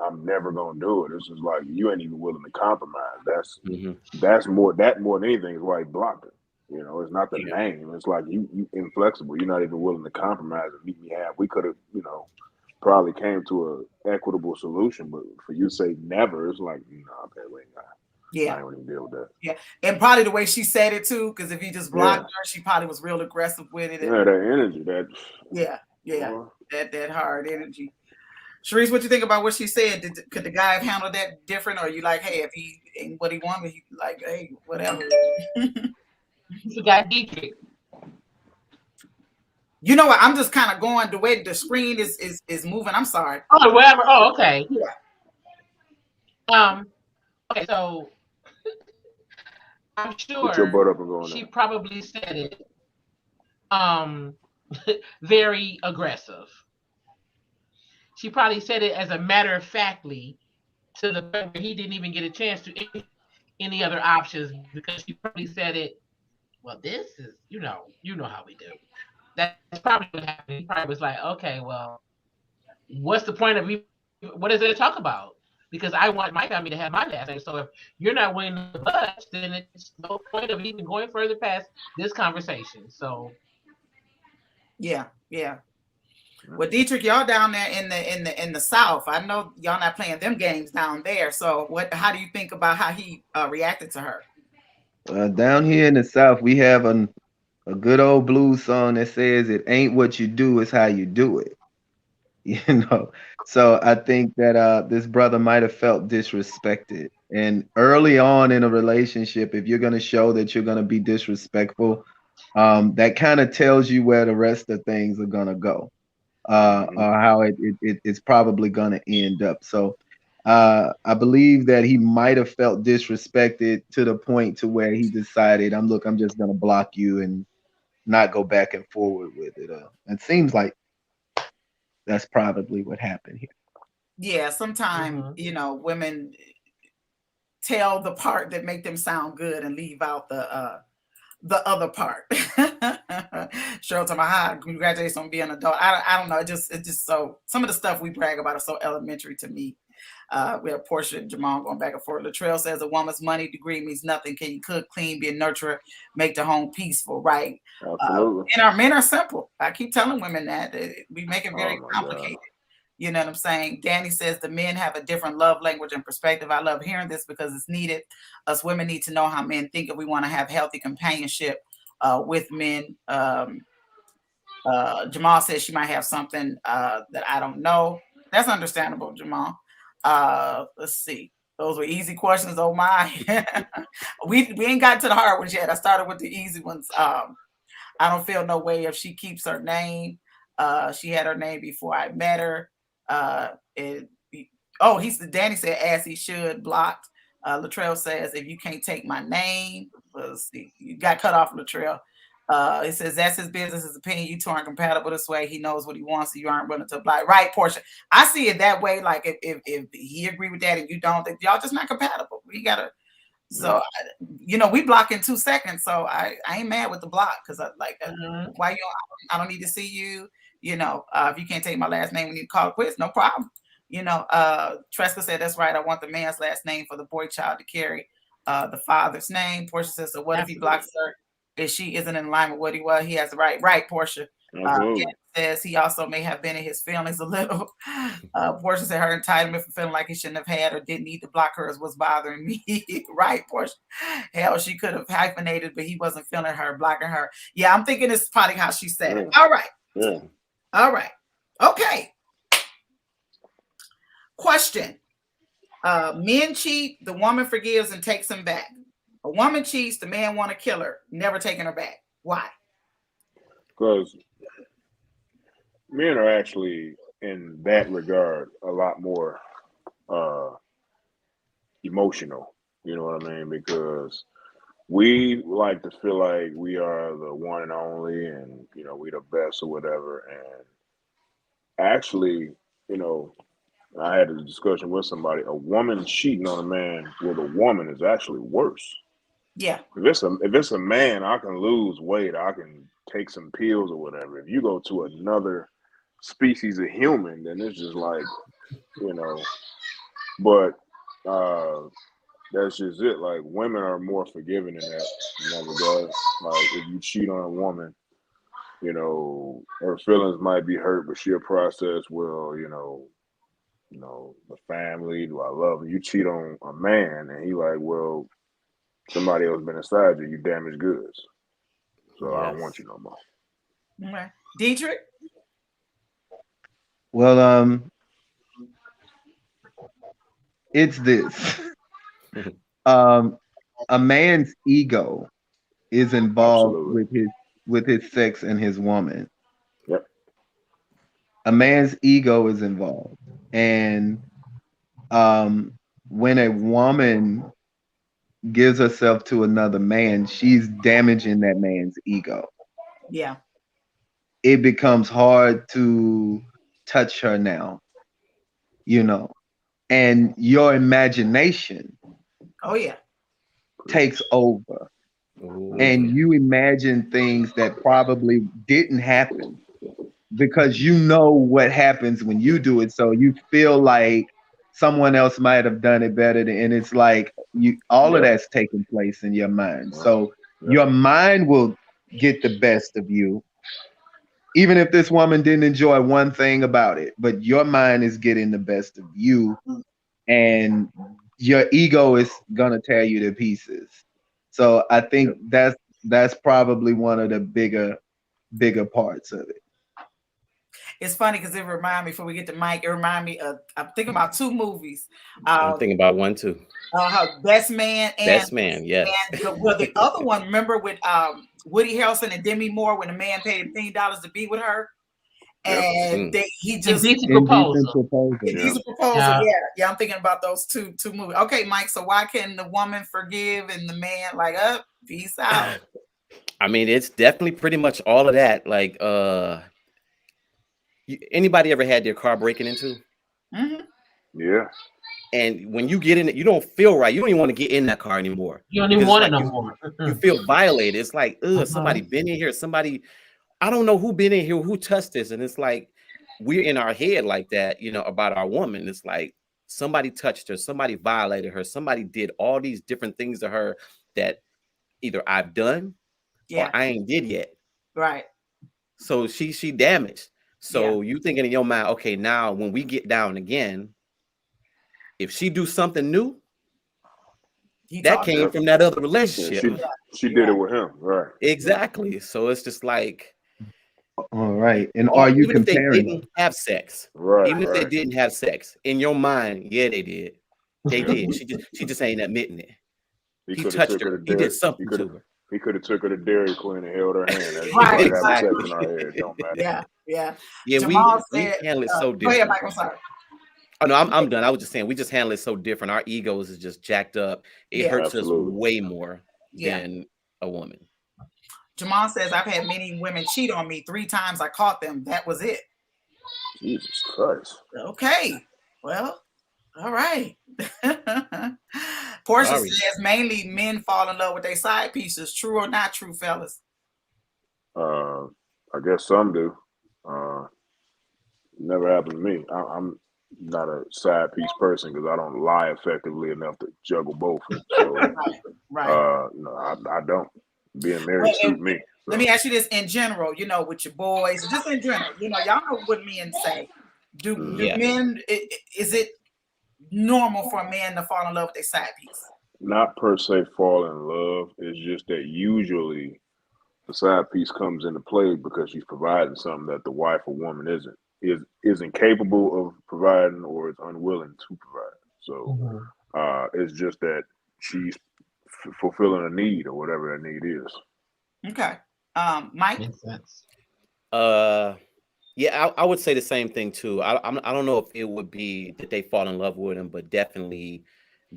I'm never gonna do it. It's just like you ain't even willing to compromise. That's Mm-hmm. more than anything is why he blocked it. You know, it's not the name. It's like you inflexible. You're not even willing to compromise and meet me half. We could have, you know, probably came to a equitable solution, but for you to say never, it's like, no, okay, wait, I ain't gonna even deal with that. Yeah, and probably the way she said it too, because if he just blocked her, she probably was real aggressive with it. Yeah, that energy, that. That hard energy. Cherrise, what you think about what she said? Could the guy have handled that different, or you like, hey, if he ain't what he wanted, he like, hey, whatever. You forgot Dietrich. You know what? I'm just kind of going the way the screen is moving. I'm sorry. Oh, whatever. Oh, okay. Yeah. Okay, so I'm Put your butt sure up and go in she there. probably said it very aggressive. She probably said it as a matter of factly to the point where he didn't even get a chance to any other options, because she probably said it, well, this is, you know how we do. That's probably what happened. He probably was like, okay, well, what's the point of what is there to talk about? Because I want my family to have my last name. So if you're not willing to budge, then it's no point of even going further past this conversation. So yeah. Well, Dietrich, y'all down there in the South. I know y'all not playing them games down there. So how do you think about how he reacted to her? Down here in the South, we have a good old blues song that says, "It ain't what you do, it's how you do it." You know, so I think that this brother might have felt disrespected. And early on in a relationship, if you're going to show that you're going to be disrespectful, that kind of tells you where the rest of things are going to go, or how it's probably going to end up. So I believe that he might have felt disrespected to the point to where he decided, I'm just going to block you and not go back and forward with it. It seems like that's probably what happened here. Yeah, sometimes women tell the part that make them sound good and leave out the other part. Cheryl talking about how congratulations on being an adult. I don't know. It's just so some of the stuff we brag about is so elementary to me. We have Portia and Jamal going back and forth. Latrell says a woman's money degree means nothing. Can you cook, clean, be a nurturer, make the home peaceful, right? Absolutely. And our men are simple. I keep telling women that we make it very complicated. God. You know what I'm saying? Danny says the men have a different love language and perspective. I love hearing this because it's needed. Us women need to know how men think if we want to have healthy companionship with men. Jamal says she might have something that I don't know. That's understandable, Jamal. Let's see. Those were easy questions. Oh my. we ain't gotten to the hard ones yet. I started with the easy ones. I don't feel no way if she keeps her name. She had her name before I met her. Danny said as he should, blocked. Latrell says if you can't take my name, let's see, you got cut off, Latrell. It says that's his business, his opinion. You two aren't compatible this way. He knows what he wants, so you aren't willing to apply. Right, Portia. I see it that way. Like if he agree with that and you don't, y'all just not compatible. We gotta. So we block in 2 seconds. So I ain't mad with the block because I like why you. I don't need to see you. If you can't take my last name, we need to call it quits. No problem. Tresca said that's right. I want the man's last name for the boy child to carry the father's name. Portia says, so what if he blocks her if she isn't in line with what he was? He has the right. Right, Portia. Says he also may have been in his feelings a little. Portia said her entitlement for feeling like he shouldn't have had or didn't need to block her is what's bothering me. Right, Portia. Hell, she could have hyphenated, but he wasn't feeling her, blocking her. Yeah, I'm thinking it's probably how she said it. All right. Yeah. All right. Okay. Question. Men cheat, the woman forgives and takes him back. A woman cheats, the man want to kill her, never taking her back. Why? Because men are actually, in that regard, a lot more emotional. You know what I mean? Because we like to feel like we are the one and only, and you know we the best or whatever. And actually, you know, I had a discussion with somebody. A woman cheating on a man with a woman is actually worse. Yeah. If it's a man, I can lose weight. I can take some pills or whatever. If you go to another species of human, then it's just like, you know. But that's just it. Like women are more forgiving in that regard. Like if you cheat on a woman, you know, her feelings might be hurt, but she'll process, well, the family, do I love her? You cheat on a man and he like, well, somebody else been inside you, you damaged goods. So I don't want you no more. Okay. Dietrich? Well, it's this. A man's ego is involved Absolutely. with his sex and his woman. Yep. A man's ego is involved, and when a woman gives herself to another man, she's damaging that man's ego. Yeah. It becomes hard to touch her now, you know, and your imagination Oh yeah. takes over, Ooh, and you imagine things that probably didn't happen because you know what happens when you do it. So you feel like someone else might have done it better, and it's like all of Yep. that's taking place in your mind. So Yep. your mind will get the best of you, even if this woman didn't enjoy one thing about it, but your mind is getting the best of you, and your ego is gonna tear you to pieces. So I think that's probably one of the bigger parts of it. It's funny because it reminded me, before we get to Mike, it reminded me of, I'm thinking about two movies. I'm thinking about one too. Best Man and Best Man, yes. And the other one, remember with Woody Harrelson and Demi Moore, when the man paid him $15 to be with her, and he just Indecent Proposal. Indecent Proposal. Yeah. I'm thinking about those two movies. Okay, Mike. So why can the woman forgive and the man like up? Peace out. I mean, it's definitely pretty much all of that. Like, anybody ever had their car breaking into? Mm-hmm. Yeah. And when you get in it, you don't feel right. You don't even want to get in that car anymore. You don't even want it no more. You feel violated. It's like, somebody been in here. Somebody, I don't know who been in here, who touched this. And it's like, we're in our head like that, about our woman. It's like somebody touched her, somebody violated her, somebody did all these different things to her that either I've done or I ain't did yet. Right. So she damaged. So you thinking in your mind, okay, now when we get down again, if she do something new, that came from that other relationship. She did it with him, right? Exactly. So it's just like, all right. And are you even comparing? if they didn't have sex, right? Even if they didn't have sex, in your mind, yeah, they did. They did. She just ain't admitting it. He touched her. He did something to her. He could have took her to Dairy Queen and held her hand. That's Right. having sex in our head. Don't matter. Yeah. Yeah, we handle it so different. Go ahead, Mike. I'm sorry. Oh no, I'm done. I was just saying we just handle it so different. Our egos is just jacked up. It hurts us way more than a woman. Jamal says, I've had many women cheat on me. 3 times I caught them. That was it. Jesus Christ. Okay. Well, all right. Portia says mainly men fall in love with their side pieces. True or not true, fellas? I guess some do. Never happened to me. I'm not a side piece person because I don't lie effectively enough to juggle both. So, no, I don't. Being married suit me. So. Let me ask you this in general, with your boys, just in general, y'all know what men say. Do men, is it normal for a man to fall in love with their side piece? Not per se fall in love. It's just that usually the side piece comes into play because she's providing something that the wife or woman isn't capable of providing or is unwilling to provide. So it's just that she's fulfilling a need or whatever that need is. Okay. Mike? Makes sense. Yeah, I would say the same thing too. I don't know if it would be that they fall in love with him, but definitely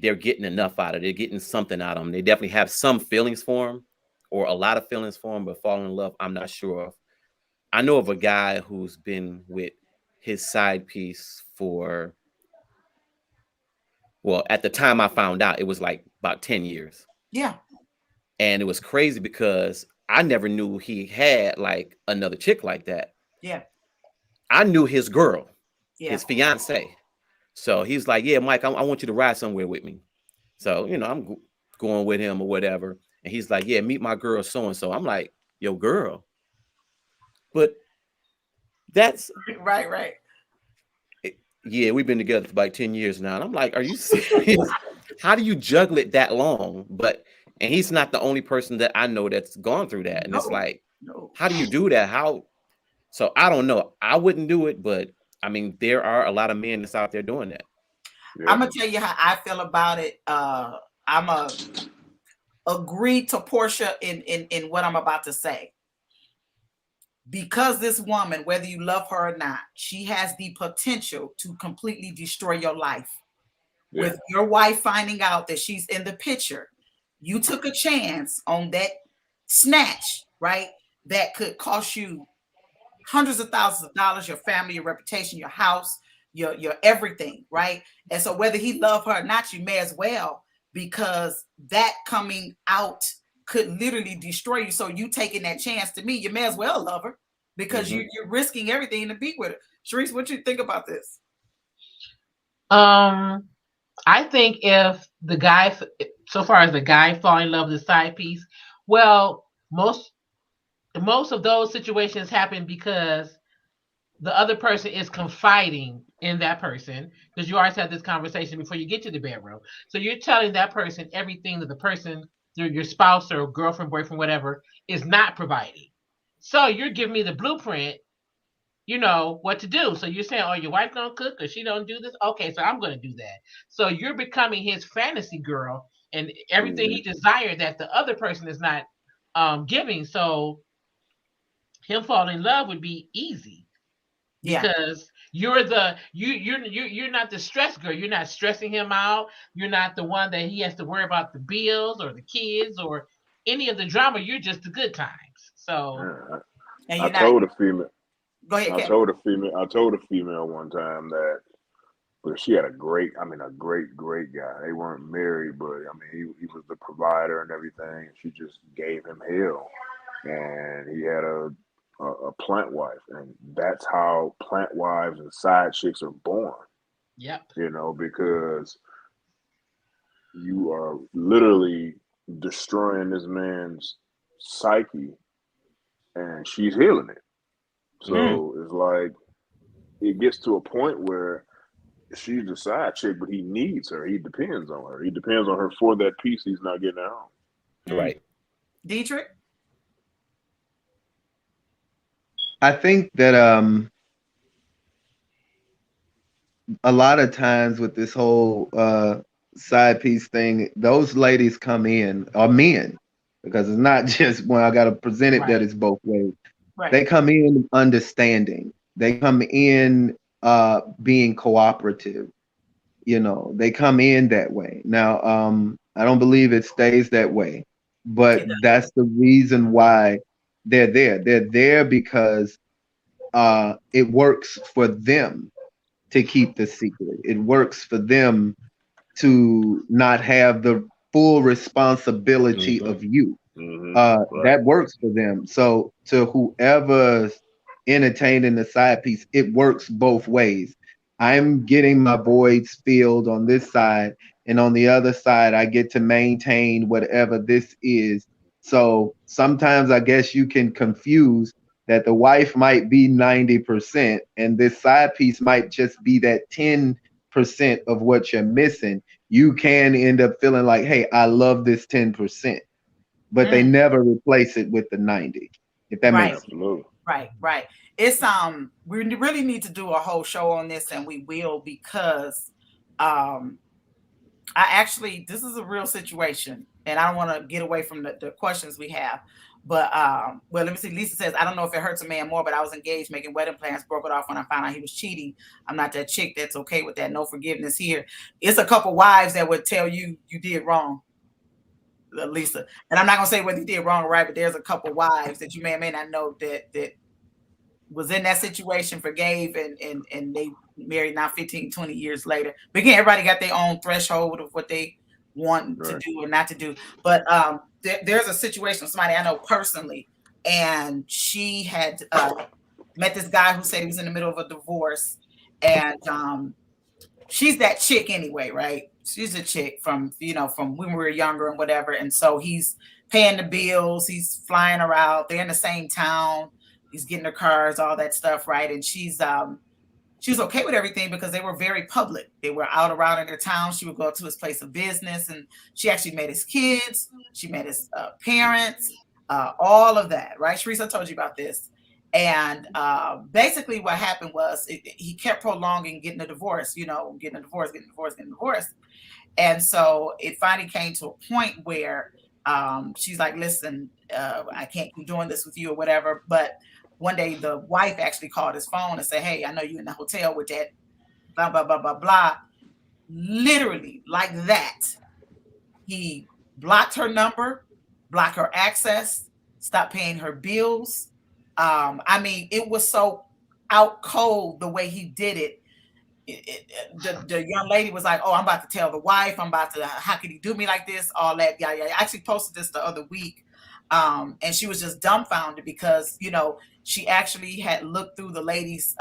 they're getting enough out of it. They're getting something out of them. They definitely have some feelings for him or a lot of feelings for him, but falling in love, I'm not sure of. I know of a guy who's been with his side piece for, well, at the time I found out, it was like about 10 years. Yeah. And it was crazy because I never knew he had like another chick like that. Yeah. I knew his girl, Yeah. his fiance. So he's like, yeah, Mike, I want you to ride somewhere with me. So, I'm going with him or whatever. And he's like, yeah, meet my girl so-and-so. I'm like, yo, girl. But that's right. Yeah, we've been together for like 10 years now. And I'm like, are you serious? How do you juggle it that long? And he's not the only person that I know that's gone through that. And it's like, how do you do that? So I don't know. I wouldn't do it, but I mean, there are a lot of men that's out there doing that. Yeah. I'm gonna tell you how I feel about it. I'm a agree to Portia in what I'm about to say. Because this woman, whether you love her or not, she has the potential to completely destroy your life. Yeah. With your wife finding out that she's in the picture, you took a chance on that snatch, right? That could cost you hundreds of thousands of dollars, your family, your reputation, your house, your everything, right? And so whether he loved her or not, you may as well, because that coming out could literally destroy you. So you taking that chance, to me, you may as well love her, because you're risking everything to be with her. Cherrise, what you think about this? I think if the guy, so far as the guy falling in love with the side piece, well, most of those situations happen because the other person is confiding in that person, because you always have this conversation before you get to the bedroom. So you're telling that person everything that the person, your spouse or girlfriend, boyfriend, whatever, is not providing. So you're giving me the blueprint, what to do. So you're saying, oh, your wife don't cook or she don't do this? Okay, so I'm going to do that. So you're becoming his fantasy girl, and everything he desired that the other person is not giving. So him falling in love would be easy. Because you're not the stress girl. You're not stressing him out. You're not the one that he has to worry about the bills or the kids or any of the drama. You're just the good times. So I told a female. Go ahead. I told a female one time that, but she had a great guy. They weren't married, but I mean, he was the provider and everything. She just gave him hell, and he had a plant wife, and that's how plant wives and side chicks are born. Yep. Because you are literally destroying this man's psyche, and she's healing it. So it's like, it gets to a point where she's the side chick, but he needs her. He depends on her. He depends on her for that piece he's not getting at home. Right. Dietrich? I think that a lot of times with this whole side piece thing, those ladies come in, or men, because it's not just when I got to present it that it's both ways. Right. They come in understanding. They come in being cooperative. They come in that way. Now, I don't believe it stays that way, but that's the reason why they're there. They're there because it works for them to keep the secret. It works for them to not have the full responsibility of you. That works for them. So to whoever's entertaining the side piece, it works both ways. I'm getting my voids filled on this side, and on the other side, I get to maintain whatever this is. So sometimes I guess you can confuse that the wife might be 90% and this side piece might just be that 10% of what you're missing. You can end up feeling like, hey, I love this 10%, but they never replace it with the 90, if that makes sense. Right. It's we really need to do a whole show on this, and we will, because this is a real situation, and I don't want to get away from the questions we have. But well, let me see. Lisa says, I don't know if it hurts a man more, but I was engaged, making wedding plans, broke it off when I found out he was cheating. I'm not that chick that's okay with that. No forgiveness here. It's a couple wives that would tell you you did wrong, Lisa. And I'm not gonna say whether you did wrong or right, but there's a couple wives that you may or may not know that was in that situation, forgave, and they married now 15, 20 years later. But again, everybody got their own threshold of what they want to do or not to do. But there's a situation with somebody I know personally, and she had met this guy who said he was in the middle of a divorce, and she's that chick anyway, right? She's a chick from from when we were younger and whatever. And so he's paying the bills, he's flying her out, they're in the same town, he's getting her cars, all that stuff, right? And she's okay with everything because they were very public. They were out around in their town. She would go to his place of business, and she actually met his kids. She met his parents, all of that, right? Cherrise, I told you about this. And basically what happened was he kept prolonging getting a divorce, getting a divorce. And so it finally came to a point where she's like, listen, I can't keep doing this with you or whatever. But one day the wife actually called his phone and said, hey, I know you're in the hotel with that blah, blah, blah, blah, blah. Literally like that. He blocked her number, blocked her access, stopped paying her bills. I mean, it was so out cold the way he did it. The young lady was like, oh, I'm about to tell the wife, how could he do me like this? All that. Yeah. I actually posted this the other week. And she was just dumbfounded because, she actually had looked through the lady's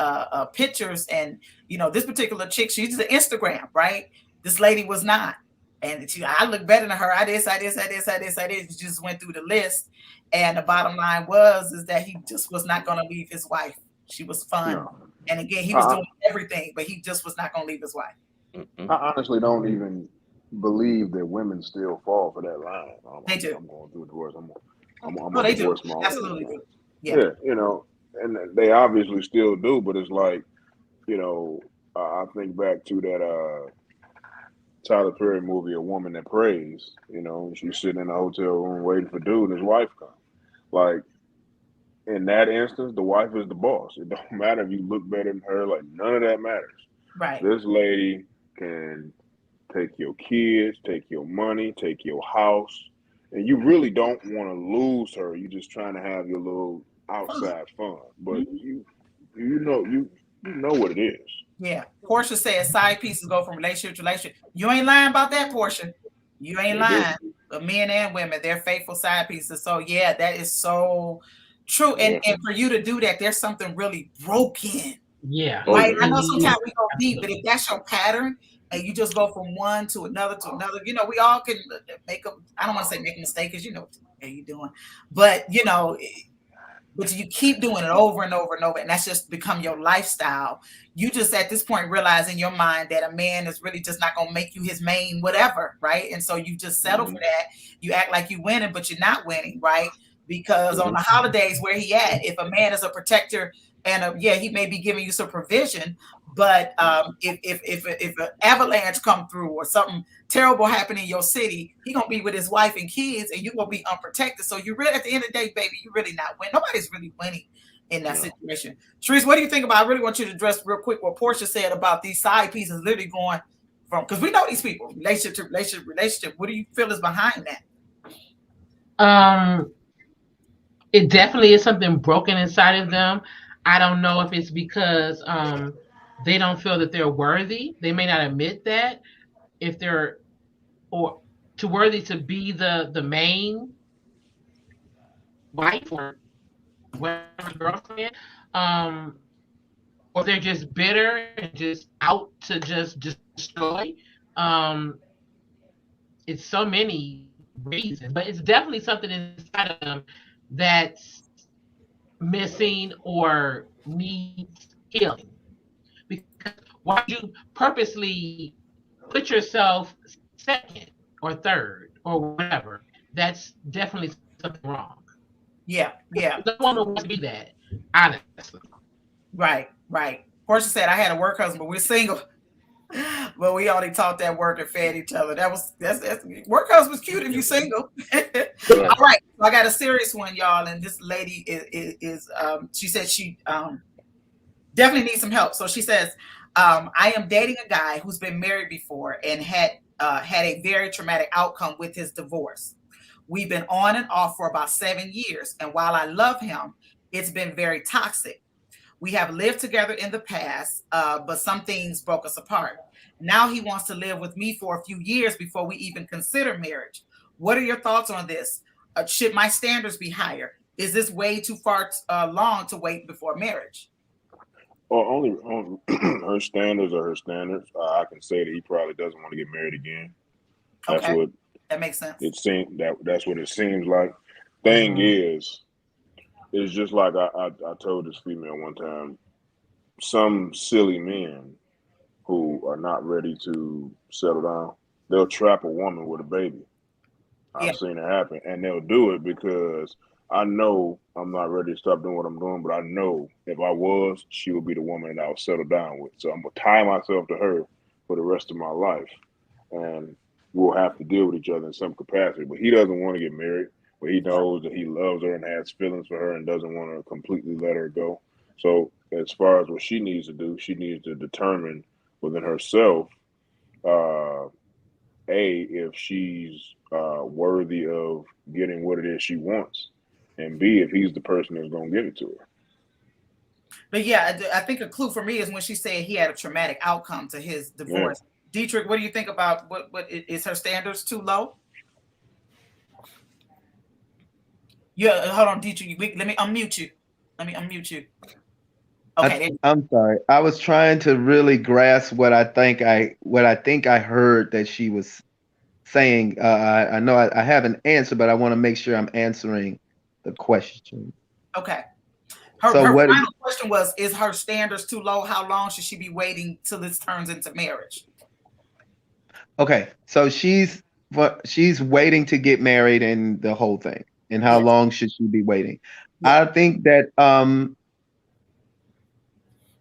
pictures, and, this particular chick, she's an Instagram, right? This lady was not. And I look better than her. I did. She just went through the list. And the bottom line is that he just was not going to leave his wife. She was fun. Yeah. And again, he was doing everything, but he just was not going to leave his wife. I honestly don't even believe that women still fall for that line. They do. I'm going through a divorce. I'm they divorce do. Absolutely do. Yeah, and they obviously still do, but it's like, I think back to that Tyler Perry movie, A Woman That Prays. She's sitting in a hotel room waiting for dude, and his wife comes. Like, in that instance, the wife is the boss. It don't matter if you look better than her. Like, none of that matters. Right. This lady can take your kids, take your money, take your house, and you really don't want to lose her. You're just trying to have your little outside fun. But you know what it is. Yeah. Portia says side pieces go from relationship to relationship. You ain't lying about that, Portia. You ain't lying. But men and women, they're faithful side pieces. So yeah, that is so true. And for you to do that, there's something really broken. Yeah. Right. I know sometimes we go deep, but if that's your pattern and you just go from one to another, we all can I don't want to say make a mistake, because what you're doing. But but you keep doing it over and over and over, and that's just become your lifestyle. You just at this point realize in your mind that a man is really just not going to make you his main whatever, right? And so you just settle for that. You act like you're winning, but you're not winning, right? Because on the holidays, where he at? If a man is a protector and he may be giving you some provision, but if an avalanche come through or something terrible happen in your city, he gonna be with his wife and kids, and you gonna be unprotected. So you really, at the end of the day, baby, you really not winning. Nobody's really winning in that situation. Cherrise, what do you think about? I really want you to address real quick what Portia said about these side pieces literally going from, because we know these people, relationship to relationship. What do you feel is behind that? It definitely is something broken inside of them. I don't know if it's because they don't feel that they're worthy. They may not admit that, if they're or too worthy to be the main wife or whatever girlfriend, or they're just bitter and just out to just destroy. It's so many reasons, but it's definitely something inside of them that's missing or needs healing. Because why do you purposely put yourself second or third or whatever? That's definitely something wrong. Yeah. No one wants to be that, honestly. Right. Portia said, I had a work husband, but we're single. Well, we only taught that work and fed each other. That's work husband's cute if you're single. All right, so I got a serious one, y'all, and this lady is she said she definitely needs some help. So she says, I am dating a guy who's been married before and had a very traumatic outcome with his divorce. We've been on and off for about 7 years, and while I love him, it's been very toxic. We have lived together in the past, but some things broke us apart. Now he wants to live with me for a few years before we even consider marriage. What are your thoughts on this? Should my standards be higher? Is this way too far long to wait before marriage? Or only on her standards are her standards. I can say that he probably doesn't want to get married again. That's Okay, what that makes sense. it seems. That's what it seems like. Thing is, it's just like I told this female one time. Some silly men who are not ready to settle down, they'll trap a woman with a baby. Yeah, I've seen it happen, and they'll do it because I know I'm not ready to stop doing what I'm doing, but I know if I was, she would be the woman that I would settle down with. So I'm gonna tie myself to her for the rest of my life, and we'll have to deal with each other in some capacity. But he doesn't want to get married, but he knows that he loves her and has feelings for her and doesn't want to completely let her go. So as far as what she needs to do, she needs to determine within herself. Uh, if she's worthy of getting what it is she wants, and B, if he's the person that's going to give it to her. but yeah, I think a clue for me is when she said he had a traumatic outcome to his Yeah. divorce. Dietrich, what do you think about what is her standards too low? Yeah, hold on, Dietrich. Let me unmute you. Okay. I'm sorry. I was trying to really grasp what I think I heard that she was saying. I know I have an answer, but I want to make sure I'm answering the question. Okay. Her So what? final question was: is her standards too low? How long should she be waiting till this turns into marriage? Okay, so she's waiting to get married and the whole thing. And how long should she be waiting? I think that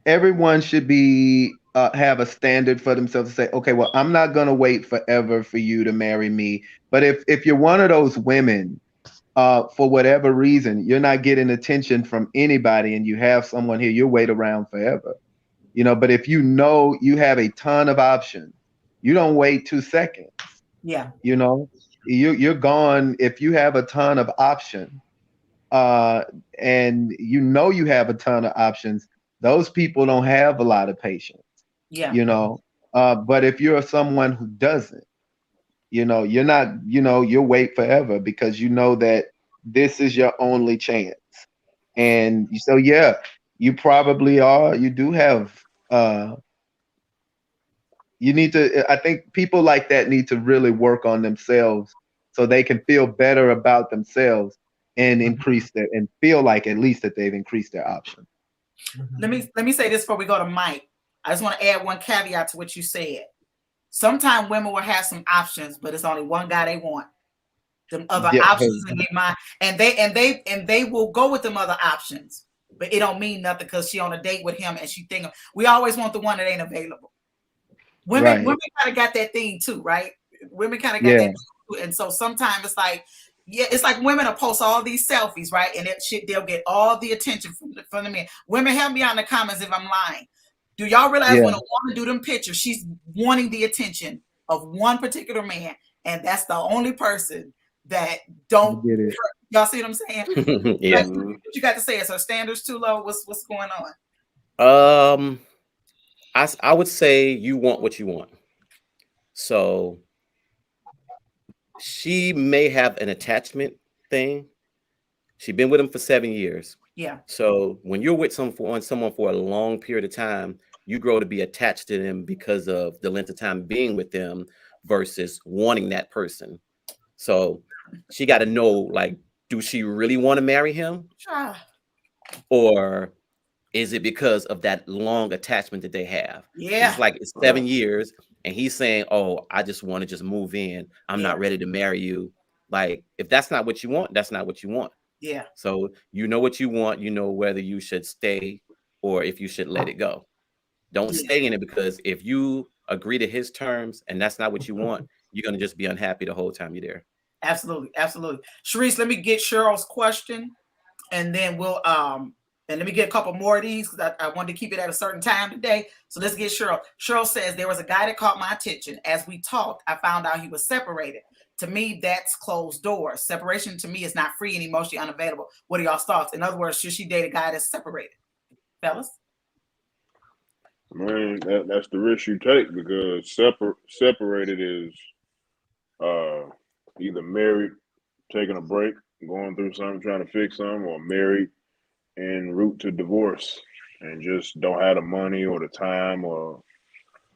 everyone should be have a standard for themselves to say, okay, well, I'm not gonna wait forever for you to marry me. But if you're one of those women, for whatever reason, you're not getting attention from anybody, and you have someone here, you'll wait around forever. But if you know you have a ton of options, you don't wait 2 seconds. Yeah. You're gone if you have a ton of options, and you have a ton of options. Those people don't have a lot of patience. Yeah. But if you're someone who doesn't, you're not, you'll wait forever because you know that this is your only chance. And so, yeah, you probably are. You do have. You need to. I think people like that need to really work on themselves so they can feel better about themselves and increase that and feel like at least that they've increased their options. Let me say this before we go to Mike. I just want to add one caveat to what you said. Sometimes women will have some options, but it's only one guy they want. Them other options in their mind, and they will go with them other options, but it don't mean nothing because she on a date with him and she thinking we always want the one that ain't available. Women kind of got that thing too, right? Women kind of got that too, and so sometimes it's like, it's like women will post all these selfies, right? And that shit, they'll get all the attention from the men. Women, help me out in the comments if I'm lying. Do y'all realize when a woman do them pictures, she's wanting the attention of one particular man, and that's the only person that don't get it. Y'all see what I'm saying? Yeah. What you got to say? Is her standards too low? What's going on? I would say you want what you want. So she may have an attachment thing. She's been with him for 7 years. Yeah. So when you're with someone for a long period of time, you grow to be attached to them because of the length of time being with them versus wanting that person. So she got to know, like, do she really want to marry him? Or is it because of that long attachment that they have? Yeah. It's like it's 7 years and he's saying, oh, I just want to just move in. I'm not ready to marry you. Like, if that's not what you want, that's not what you want. Yeah. So you know what you want. You know whether you should stay or if you should let it go. Don't stay in it, because if you agree to his terms and that's not what you want, you're going to just be unhappy the whole time you're there. Absolutely, absolutely. Cherrise, let me get Cheryl's question, and then we'll and let me get a couple more of these because I wanted to keep it at a certain time today. So let's get Cheryl. Cheryl says, there was a guy that caught my attention. As we talked, I found out he was separated. To me, that's closed doors. Separation to me is not free and emotionally unavailable. What are y'all's thoughts? In other words, should she date a guy that's separated? Fellas? Man, that's the risk you take, because separated is either married, taking a break, going through something, trying to fix something, or married en route to divorce and just don't have the money or the time or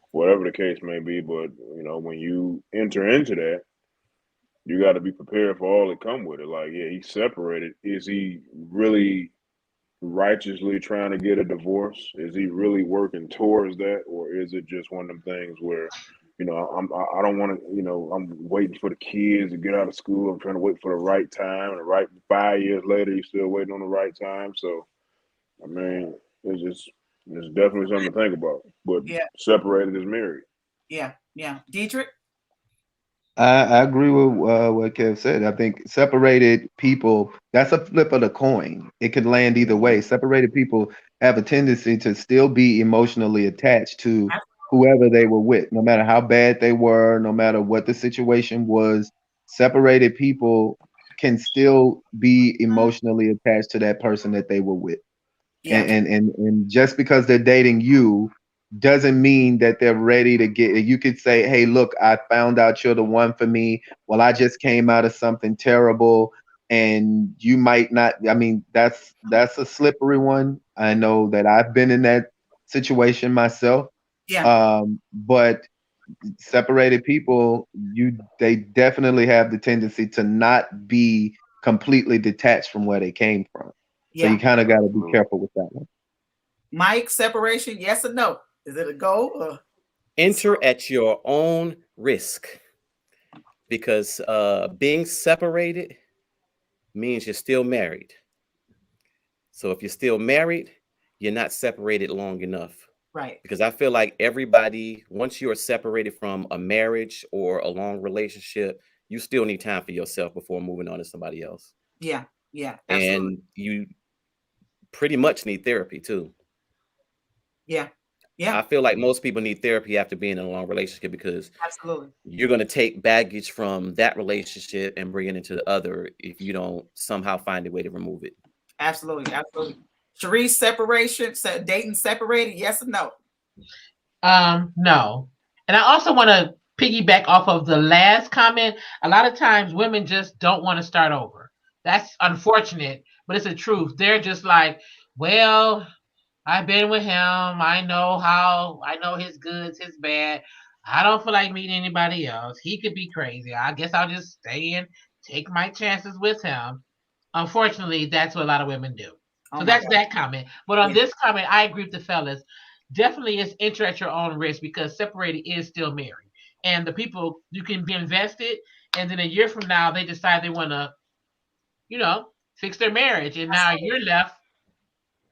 whatever the case may be. But when you enter into that, you got to be prepared for all that come with it. Like, yeah, he's separated. Is he really righteously trying to get a divorce? Is he really working towards that, or is it just one of them things where, I don't want to, I'm waiting for the kids to get out of school. I'm trying to wait for the right time, and the right 5 years later, you're still waiting on the right time. So, I mean, it's definitely something to think about. But separated is married. Yeah. Dietrich? I agree with what Kev said. I think separated people, that's a flip of the coin. It could land either way. Separated people have a tendency to still be emotionally attached to whoever they were with, no matter how bad they were, no matter what the situation was. Separated people can still be emotionally attached to that person that they were with. Yeah. And just because they're dating you doesn't mean that they're ready to get. You could say, hey, look, I found out you're the one for me. Well, I just came out of something terrible, and you might not. I mean, that's a slippery one. I know that I've been in that situation myself. Yeah. But separated people, they definitely have the tendency to not be completely detached from where they came from. So you kind of got to be careful with that one. Mike, separation, yes or no? Is it a go? Or? Enter at your own risk, because being separated means you're still married. So if you're still married, you're not separated long enough. Right. Because I feel like everybody, once you are separated from a marriage or a long relationship, you still need time for yourself before moving on to somebody else. Yeah, absolutely. And you pretty much need therapy too. Yeah. I feel like most people need therapy after being in a long relationship, because absolutely you're going to take baggage from that relationship and bring it into the other if you don't somehow find a way to remove it. Absolutely. Cherrise, separation, dating separated, yes or no? No. And I also want to piggyback off of the last comment. A lot of times women just don't want to start over. That's unfortunate, but it's the truth. They're just like, well, I've been with him. I know his goods, his bad. I don't feel like meeting anybody else. He could be crazy. I guess I'll just stay and take my chances with him. Unfortunately, that's what a lot of women do. So that's that comment. But on this comment, I agree with the fellas. Definitely it's enter at your own risk, because separated is still married. And the people, you can be invested, and then a year from now, they decide they want to, fix their marriage. And now you're left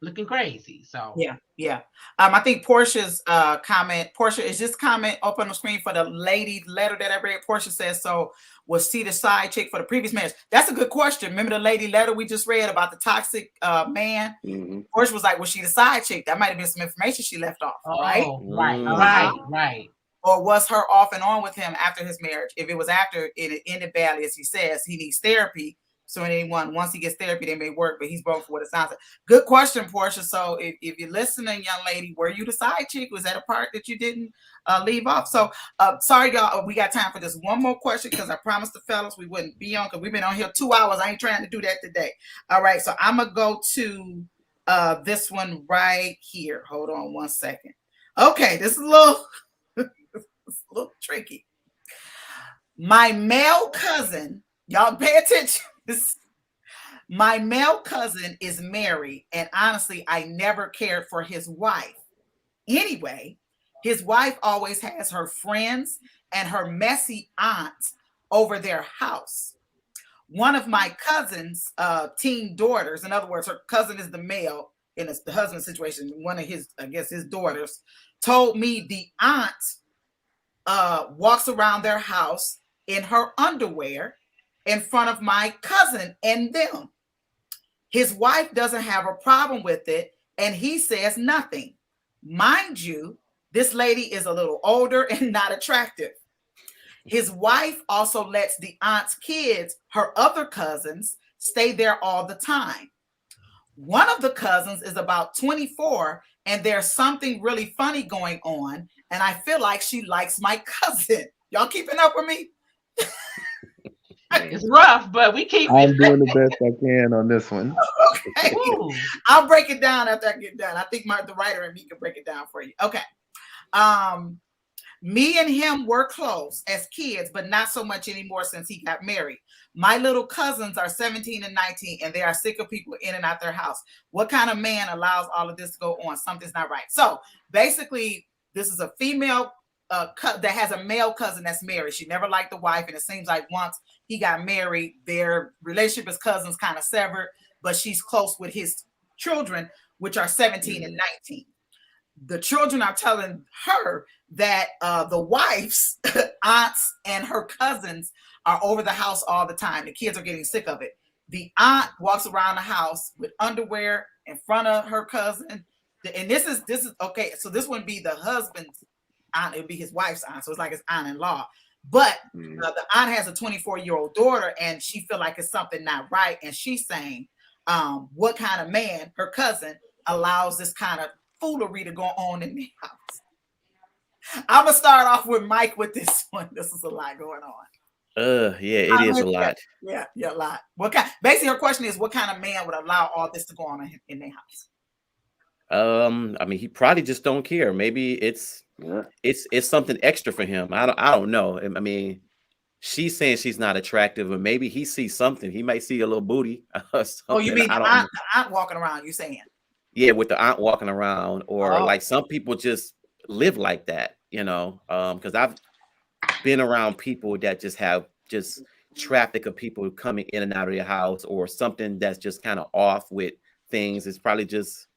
looking crazy. So yeah. I think Portia's comment. Portia, is this comment up on the screen for the lady letter that I read? Portia says, so was she the side chick for the previous marriage? That's a good question. Remember the lady letter we just read about the toxic man? Mm-hmm. Portia was like, was she the side chick? That might have been some information she left off, right? Right. Or was her off and on with him after his marriage? If it was after, it ended badly, as he says, he needs therapy. So once he gets therapy, they may work, but he's broke for what it sounds like. Good question, Portia. So if you're listening, young lady, were you the side chick? Was that a part that you didn't leave off? So sorry, y'all. We got time for this one more question, because I promised the fellas we wouldn't be on, because we've been on here 2 hours. I ain't trying to do that today. All right. So I'm going to go to this one right here. Hold on one second. Okay. This is a little tricky. My male cousin, y'all pay attention. My male cousin is married, and honestly, I never cared for his wife. Anyway, his wife always has her friends and her messy aunts over their house. One of my cousin's teen daughters, in other words, her cousin is the male in the husband situation, one of his, I guess his daughters, told me the aunt walks around their house in her underwear in front of my cousin and them. His wife doesn't have a problem with it, and he says nothing. Mind you, this lady is a little older and not attractive. His wife also lets the aunt's kids, her other cousins, stay there all the time. One of the cousins is about 24, and there's something really funny going on, and I feel like she likes my cousin. Y'all keeping up with me? It's rough, but we keep it. I'm doing the best I can on this one. Okay. I'll break it down after I get done. I think the writer and me can break it down for you. Okay. Me and him were close as kids, but not so much anymore since he got married. My little cousins are 17 and 19, and they are sick of people in and out their house. What kind of man allows all of this to go on? Something's not right. So basically, this is a female that has a male cousin that's married. She never liked the wife, and it seems like once he got married, their relationship as cousins kind of severed, but she's close with his children, which are 17 and 19. The children are telling her that the wife's aunts and her cousins are over the house all the time. The kids are getting sick of it. The aunt walks around the house with underwear in front of her cousin. And this is okay. So this wouldn't be the husband's aunt, it would be his wife's aunt. So it's like his aunt-in-law. But the aunt has a 24-year-old daughter, and she feel like it's something not right. And she's saying, what kind of man, her cousin, allows this kind of foolery to go on in the house? I'm gonna start off with Mike with this one. This is a lot going on. Yeah, it is a lot. Yeah, a lot. Basically, her question is, what kind of man would allow all this to go on in their house? I mean, he probably just don't care. Maybe it's something extra for him. I don't know. I mean, she's saying she's not attractive, but maybe he sees something. He might see a little booty or something. Oh, you mean the aunt walking around? You saying? Yeah, with the aunt walking around, or like some people just live like that, you know. Because I've been around people that just have traffic of people coming in and out of your house, or something that's just kind of off with things. It's probably just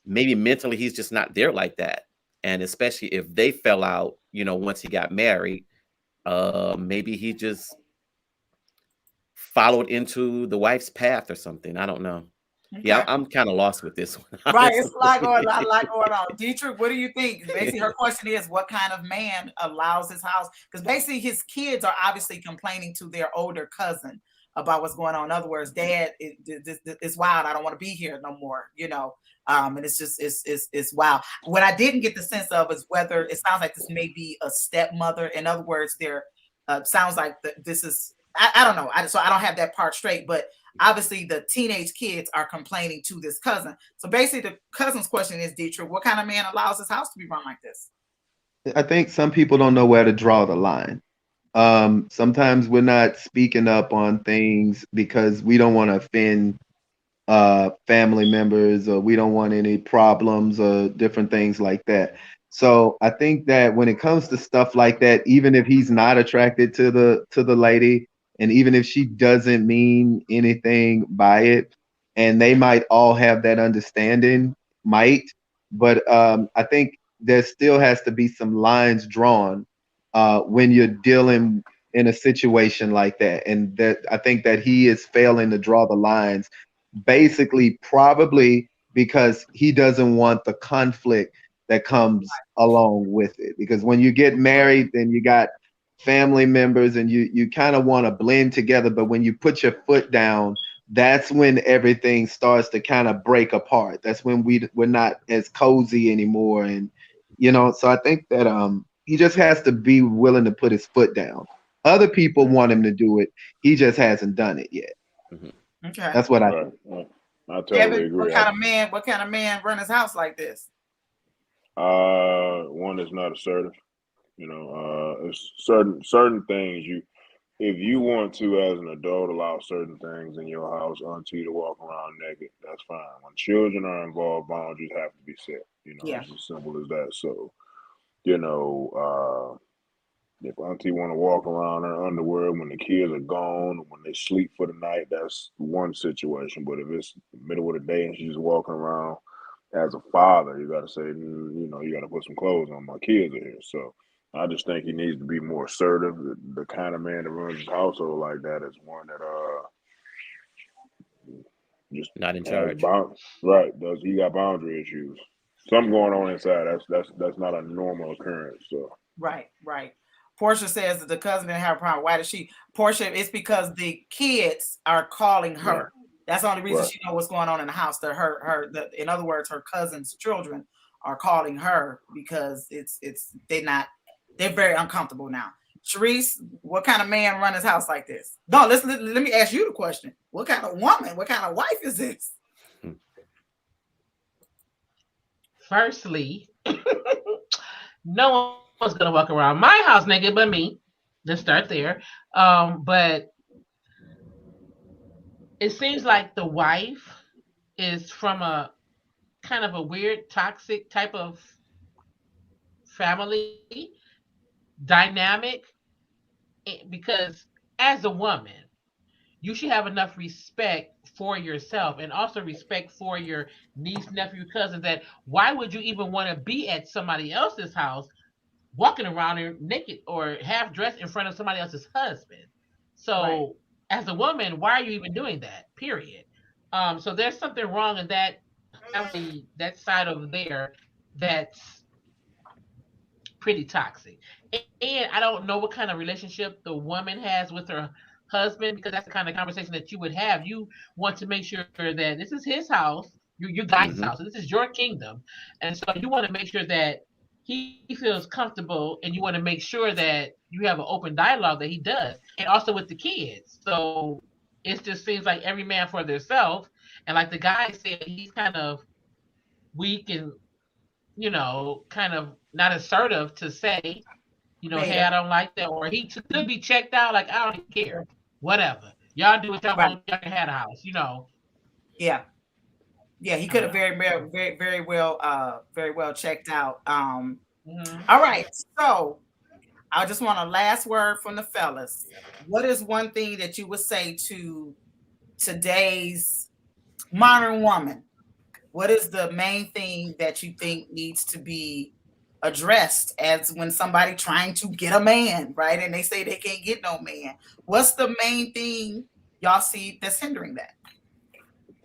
maybe mentally he's just not there like that. And especially if they fell out, you know, once he got married, maybe he just followed into the wife's path or something. I don't know. Okay. Yeah, I'm kind of lost with this one. Honestly. Right, it's a lot going on. Dietrich, what do you think? Basically, her question is, what kind of man allows his house? Because basically, his kids are obviously complaining to their older cousin about what's going on. In other words, Dad, it's wild. I don't want to be here no more. You know, and it's just it's wild. What I didn't get the sense of is whether it sounds like this may be a stepmother. In other words, there sounds like this is. I don't know. So I don't have that part straight, but obviously the teenage kids are complaining to this cousin. So basically the cousin's question is, Dietrich, what kind of man allows his house to be run like this? I think some people don't know where to draw the line. Sometimes we're not speaking up on things because we don't want to offend family members, or we don't want any problems or different things like that. So I think that when it comes to stuff like that, even if he's not attracted to the lady, and even if she doesn't mean anything by it, and they might all have that understanding, but I think there still has to be some lines drawn when you're dealing in a situation like that. And that I think that he is failing to draw the lines, basically probably because he doesn't want the conflict that comes along with it. Because when you get married, then you got family members, and you kind of want to blend together, but when you put your foot down, that's when everything starts to kind of break apart. That's when we're not as cozy anymore. And you know, so I think that he just has to be willing to put his foot down. Other people want him to do it, he just hasn't done it yet. Okay, that's what I think. I totally agree. What kind of man run his house like this? One that's not assertive. You know, it's certain things if you want to, as an adult, allow certain things in your house, auntie to walk around naked, that's fine. When children are involved, boundaries have to be set. You know, it's as simple as that. So, you know, if auntie want to walk around in her underwear when the kids are gone, when they sleep for the night, that's one situation. But if it's the middle of the day and she's walking around, as a father, you got to say, you know, you got to put some clothes on. My kids are here. So I just think he needs to be more assertive. The kind of man that runs his household like that is one that just Not in has charge. right. Does he got boundary issues? Something going on inside. That's not a normal occurrence. So Right. Portia says that the cousin didn't have a problem. Why does she? Portia, it's because the kids are calling her. right, That's the only reason right. she knows what's going on in the house. That in other words, her cousin's children are calling her because they're very uncomfortable now. Cherrise, what kind of man run his house like this? No, let me ask you the question. What kind of woman, what kind of wife is this? Firstly, no one's gonna walk around my house naked but me. Let's start there. But it seems like the wife is from a kind of a weird, toxic type of family dynamic because as a woman, you should have enough respect for yourself and also respect for your niece, nephew, cousin that why would you even want to be at somebody else's house walking around there naked or half dressed in front of somebody else's husband? So as a woman, why are you even doing that? Period. So there's something wrong in that family, that side over there that's pretty toxic. And I don't know what kind of relationship the woman has with her husband because that's the kind of conversation that you would have. You want to make sure that this is his house, your guys' Hmm. house, this is your kingdom. And so you want to make sure that he feels comfortable and you want to make sure that you have an open dialogue that he does. And also with the kids. So it just seems like every man for themselves. And like the guy said, he's kind of weak and kind of not assertive to say, hey, I Beta. don't like that, or he could be checked out. Like I don't care, whatever. Y'all do what y'all Right. want. Y'all can have a house. Yeah. Yeah, he could have very well checked out. All right. So I just want a last word from the fellas. What is one thing that you would say to today's modern woman? What is the main thing that you think needs to be addressed as when somebody trying to get a man, right? And they say they can't get no man. What's the main thing y'all see that's hindering that?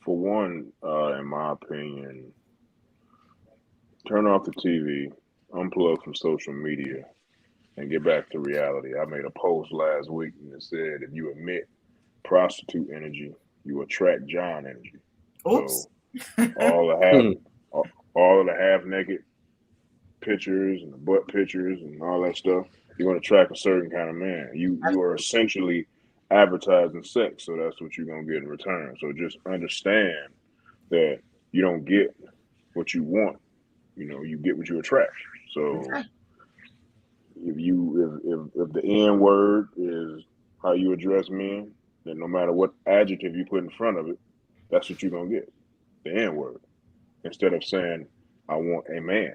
For one, in my opinion, turn off the TV, unplug from social media, and get back to reality. I made a post last week and it said if you emit prostitute energy, you attract John energy. Oops. So all the half all of the half naked pictures and the butt pictures and all that stuff, you're gonna attract a certain kind of man. You are essentially advertising sex, so that's what you're gonna get in return. So just understand that you don't get what you want, you get what you attract. So if the N word is how you address men, then no matter what adjective you put in front of it, that's what you're gonna get. The N word. Instead of saying, I want a man.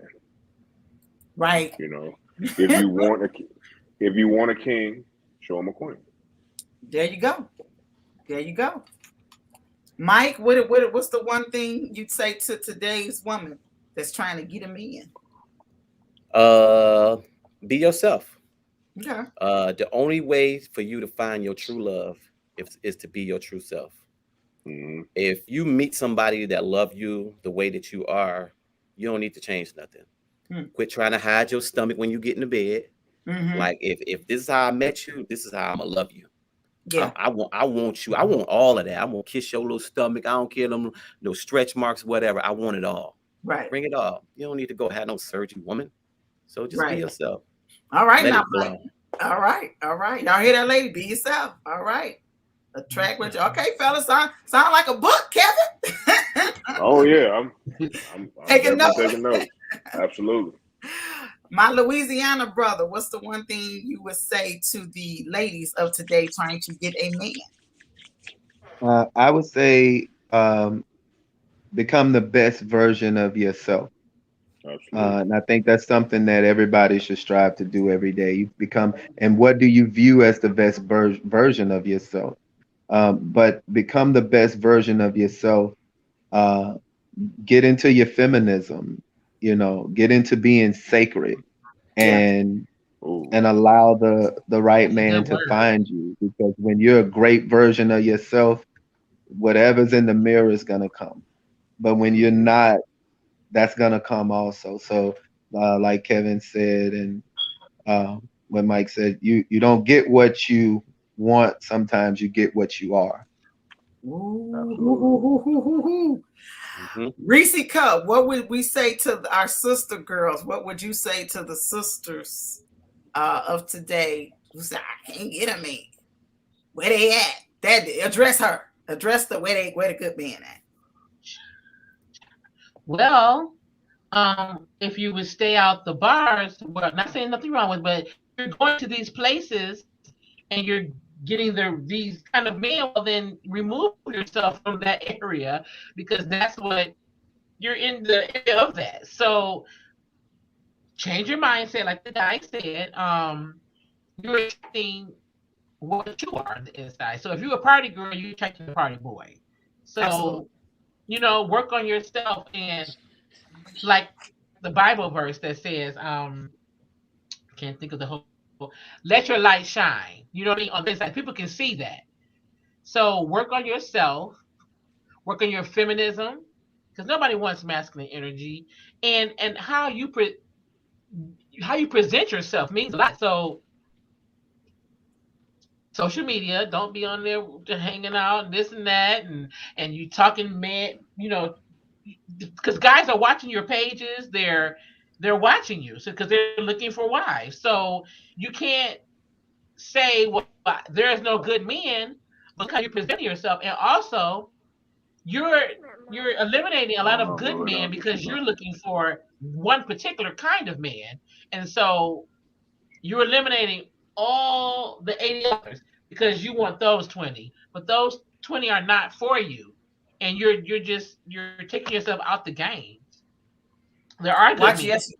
Right. If you want a king, show him a queen. There you go. Mike, what's the one thing you'd say to today's woman that's trying to get a man? Be yourself. Okay. The only way for you to find your true love is to be your true self. Mm-hmm. If you meet somebody that love you the way that you are, you don't need to change nothing. Quit trying to hide your stomach when you get in the bed. Like if this is how I met you, this is how I'm gonna love you. Yeah. I want you. I want all of that. I'm gonna kiss your little stomach. I don't care them no stretch marks, whatever. I want it all. Right. Bring it all. You don't need to go have no surgery, woman. So just be yourself. All right, Let now, it flow. All right. Y'all hear that, lady? Be yourself. All right. Attract what you. Okay, fellas, sound like a book, Kevin. Oh yeah, I'm taking notes. Taking notes. Absolutely. My Louisiana brother, what's the one thing you would say to the ladies of today trying to get a man? I would say become the best version of yourself. And I think that's something that everybody should strive to do every day. You become, and what do you view as the best version of yourself? But become the best version of yourself. Get into your feminism, get into being sacred, and and allow the right man Good to word. find you. Because when you're a great version of yourself, whatever's in the mirror is gonna come. But when you're not, that's gonna come also. So, like Kevin said, and when Mike said, you don't get what you want. Sometimes you get what you are. Ooh. Reese Cup, what would we say to our sister girls? What would you say to the sisters of today who say, I can't get a man? Where they at? That address her. Address where the good man at. Well, if you would stay out the bars, well, not saying nothing wrong with, but you're going to these places and you're getting these kind of men, well, then remove yourself from that area because that's what you're in the area of that. So change your mindset, like the guy said. You're accepting what you are on the inside. So if you're a party girl, you're attracting a party boy. So, absolutely, work on yourself and like the Bible verse that says, can't think of the whole, let your light shine. You know what I mean? On this side, people can see that. So work on yourself, work on your feminism, because nobody wants masculine energy, and how you present yourself means a lot. So social media, don't be on there hanging out and this and that, and you talking man, because guys are watching your pages. They're watching you, so because they're looking for wives. So you can't say, well, there's no good men. Look how you present yourself, and also you're you're eliminating a lot of good men because you're looking for one particular kind of man, and so you're eliminating all the 80 others because you want those 20, but those 20 are not for you, and you're taking yourself out the game. There are good watch men. yesterday.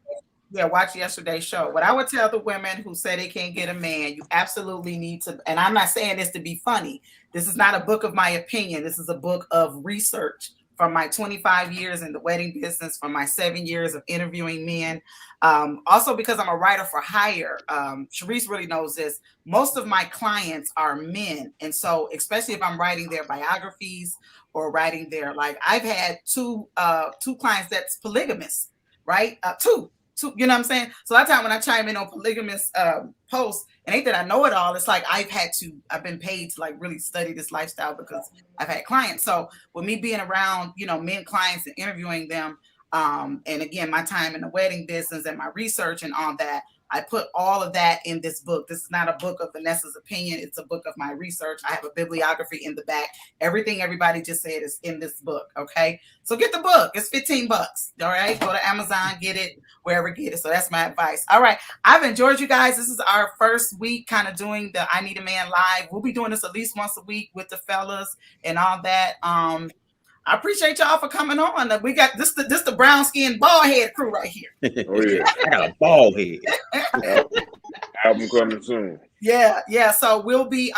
Yeah, watch yesterday's show. What I would tell the women who say they can't get a man, you absolutely need to, and I'm not saying this to be funny. This is not a book of my opinion. This is a book of research from my 25 years in the wedding business, from my 7 years of interviewing men. Also, because I'm a writer for hire, Cherrise really knows this. Most of my clients are men. And so, especially if I'm writing their biographies or writing their, like, I've had two clients that's polygamous, right? Two, you know what I'm saying? So that time when I chime in on polygamous posts, and ain't that I know it all, it's like I've been paid to like really study this lifestyle because I've had clients. So with me being around, men clients and interviewing them, and again, my time in the wedding business and my research and all that, I put all of that in this book. This is not a book of Vanessa's opinion. It's a book of my research. I have a bibliography in the back. Everything everybody just said is in this book. Okay. So get the book. It's $15. All right. Go to Amazon, get it, wherever, get it. So that's my advice. All right. I've enjoyed you guys. This is our first week kind of doing the I Need a Man live. We'll be doing this at least once a week with the fellas and all that. I appreciate y'all for coming on. We got this the brown skinned bald head crew right here. Oh yeah, I got a bald head. Album coming soon. Yeah. So we'll be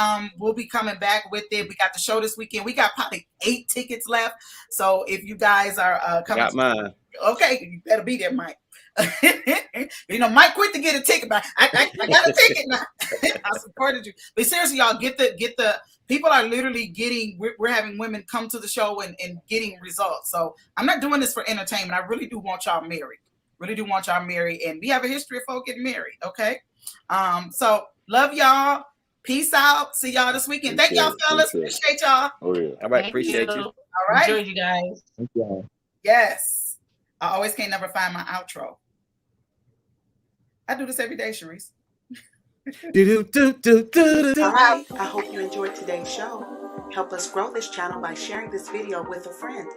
coming back with it. We got the show this weekend. We got probably 8 tickets left. So if you guys are coming, got mine. Okay, you better be there, Mike. Mike quit to get a ticket, but I got a ticket now. I supported you. But seriously, y'all get the people are literally getting, we're having women come to the show and getting results. So I'm not doing this for entertainment. I really do want y'all married. And we have a history of folk getting married. Okay. So love y'all. Peace out. See y'all this weekend. Thank y'all, fellas. Appreciate y'all. Oh yeah. All right. Appreciate you. All right. Enjoy you guys. Thank y'all. Yes. I always can't never find my outro. I do this every day, Cherrise. All right. I hope you enjoyed today's show. Help us grow this channel by sharing this video with a friend.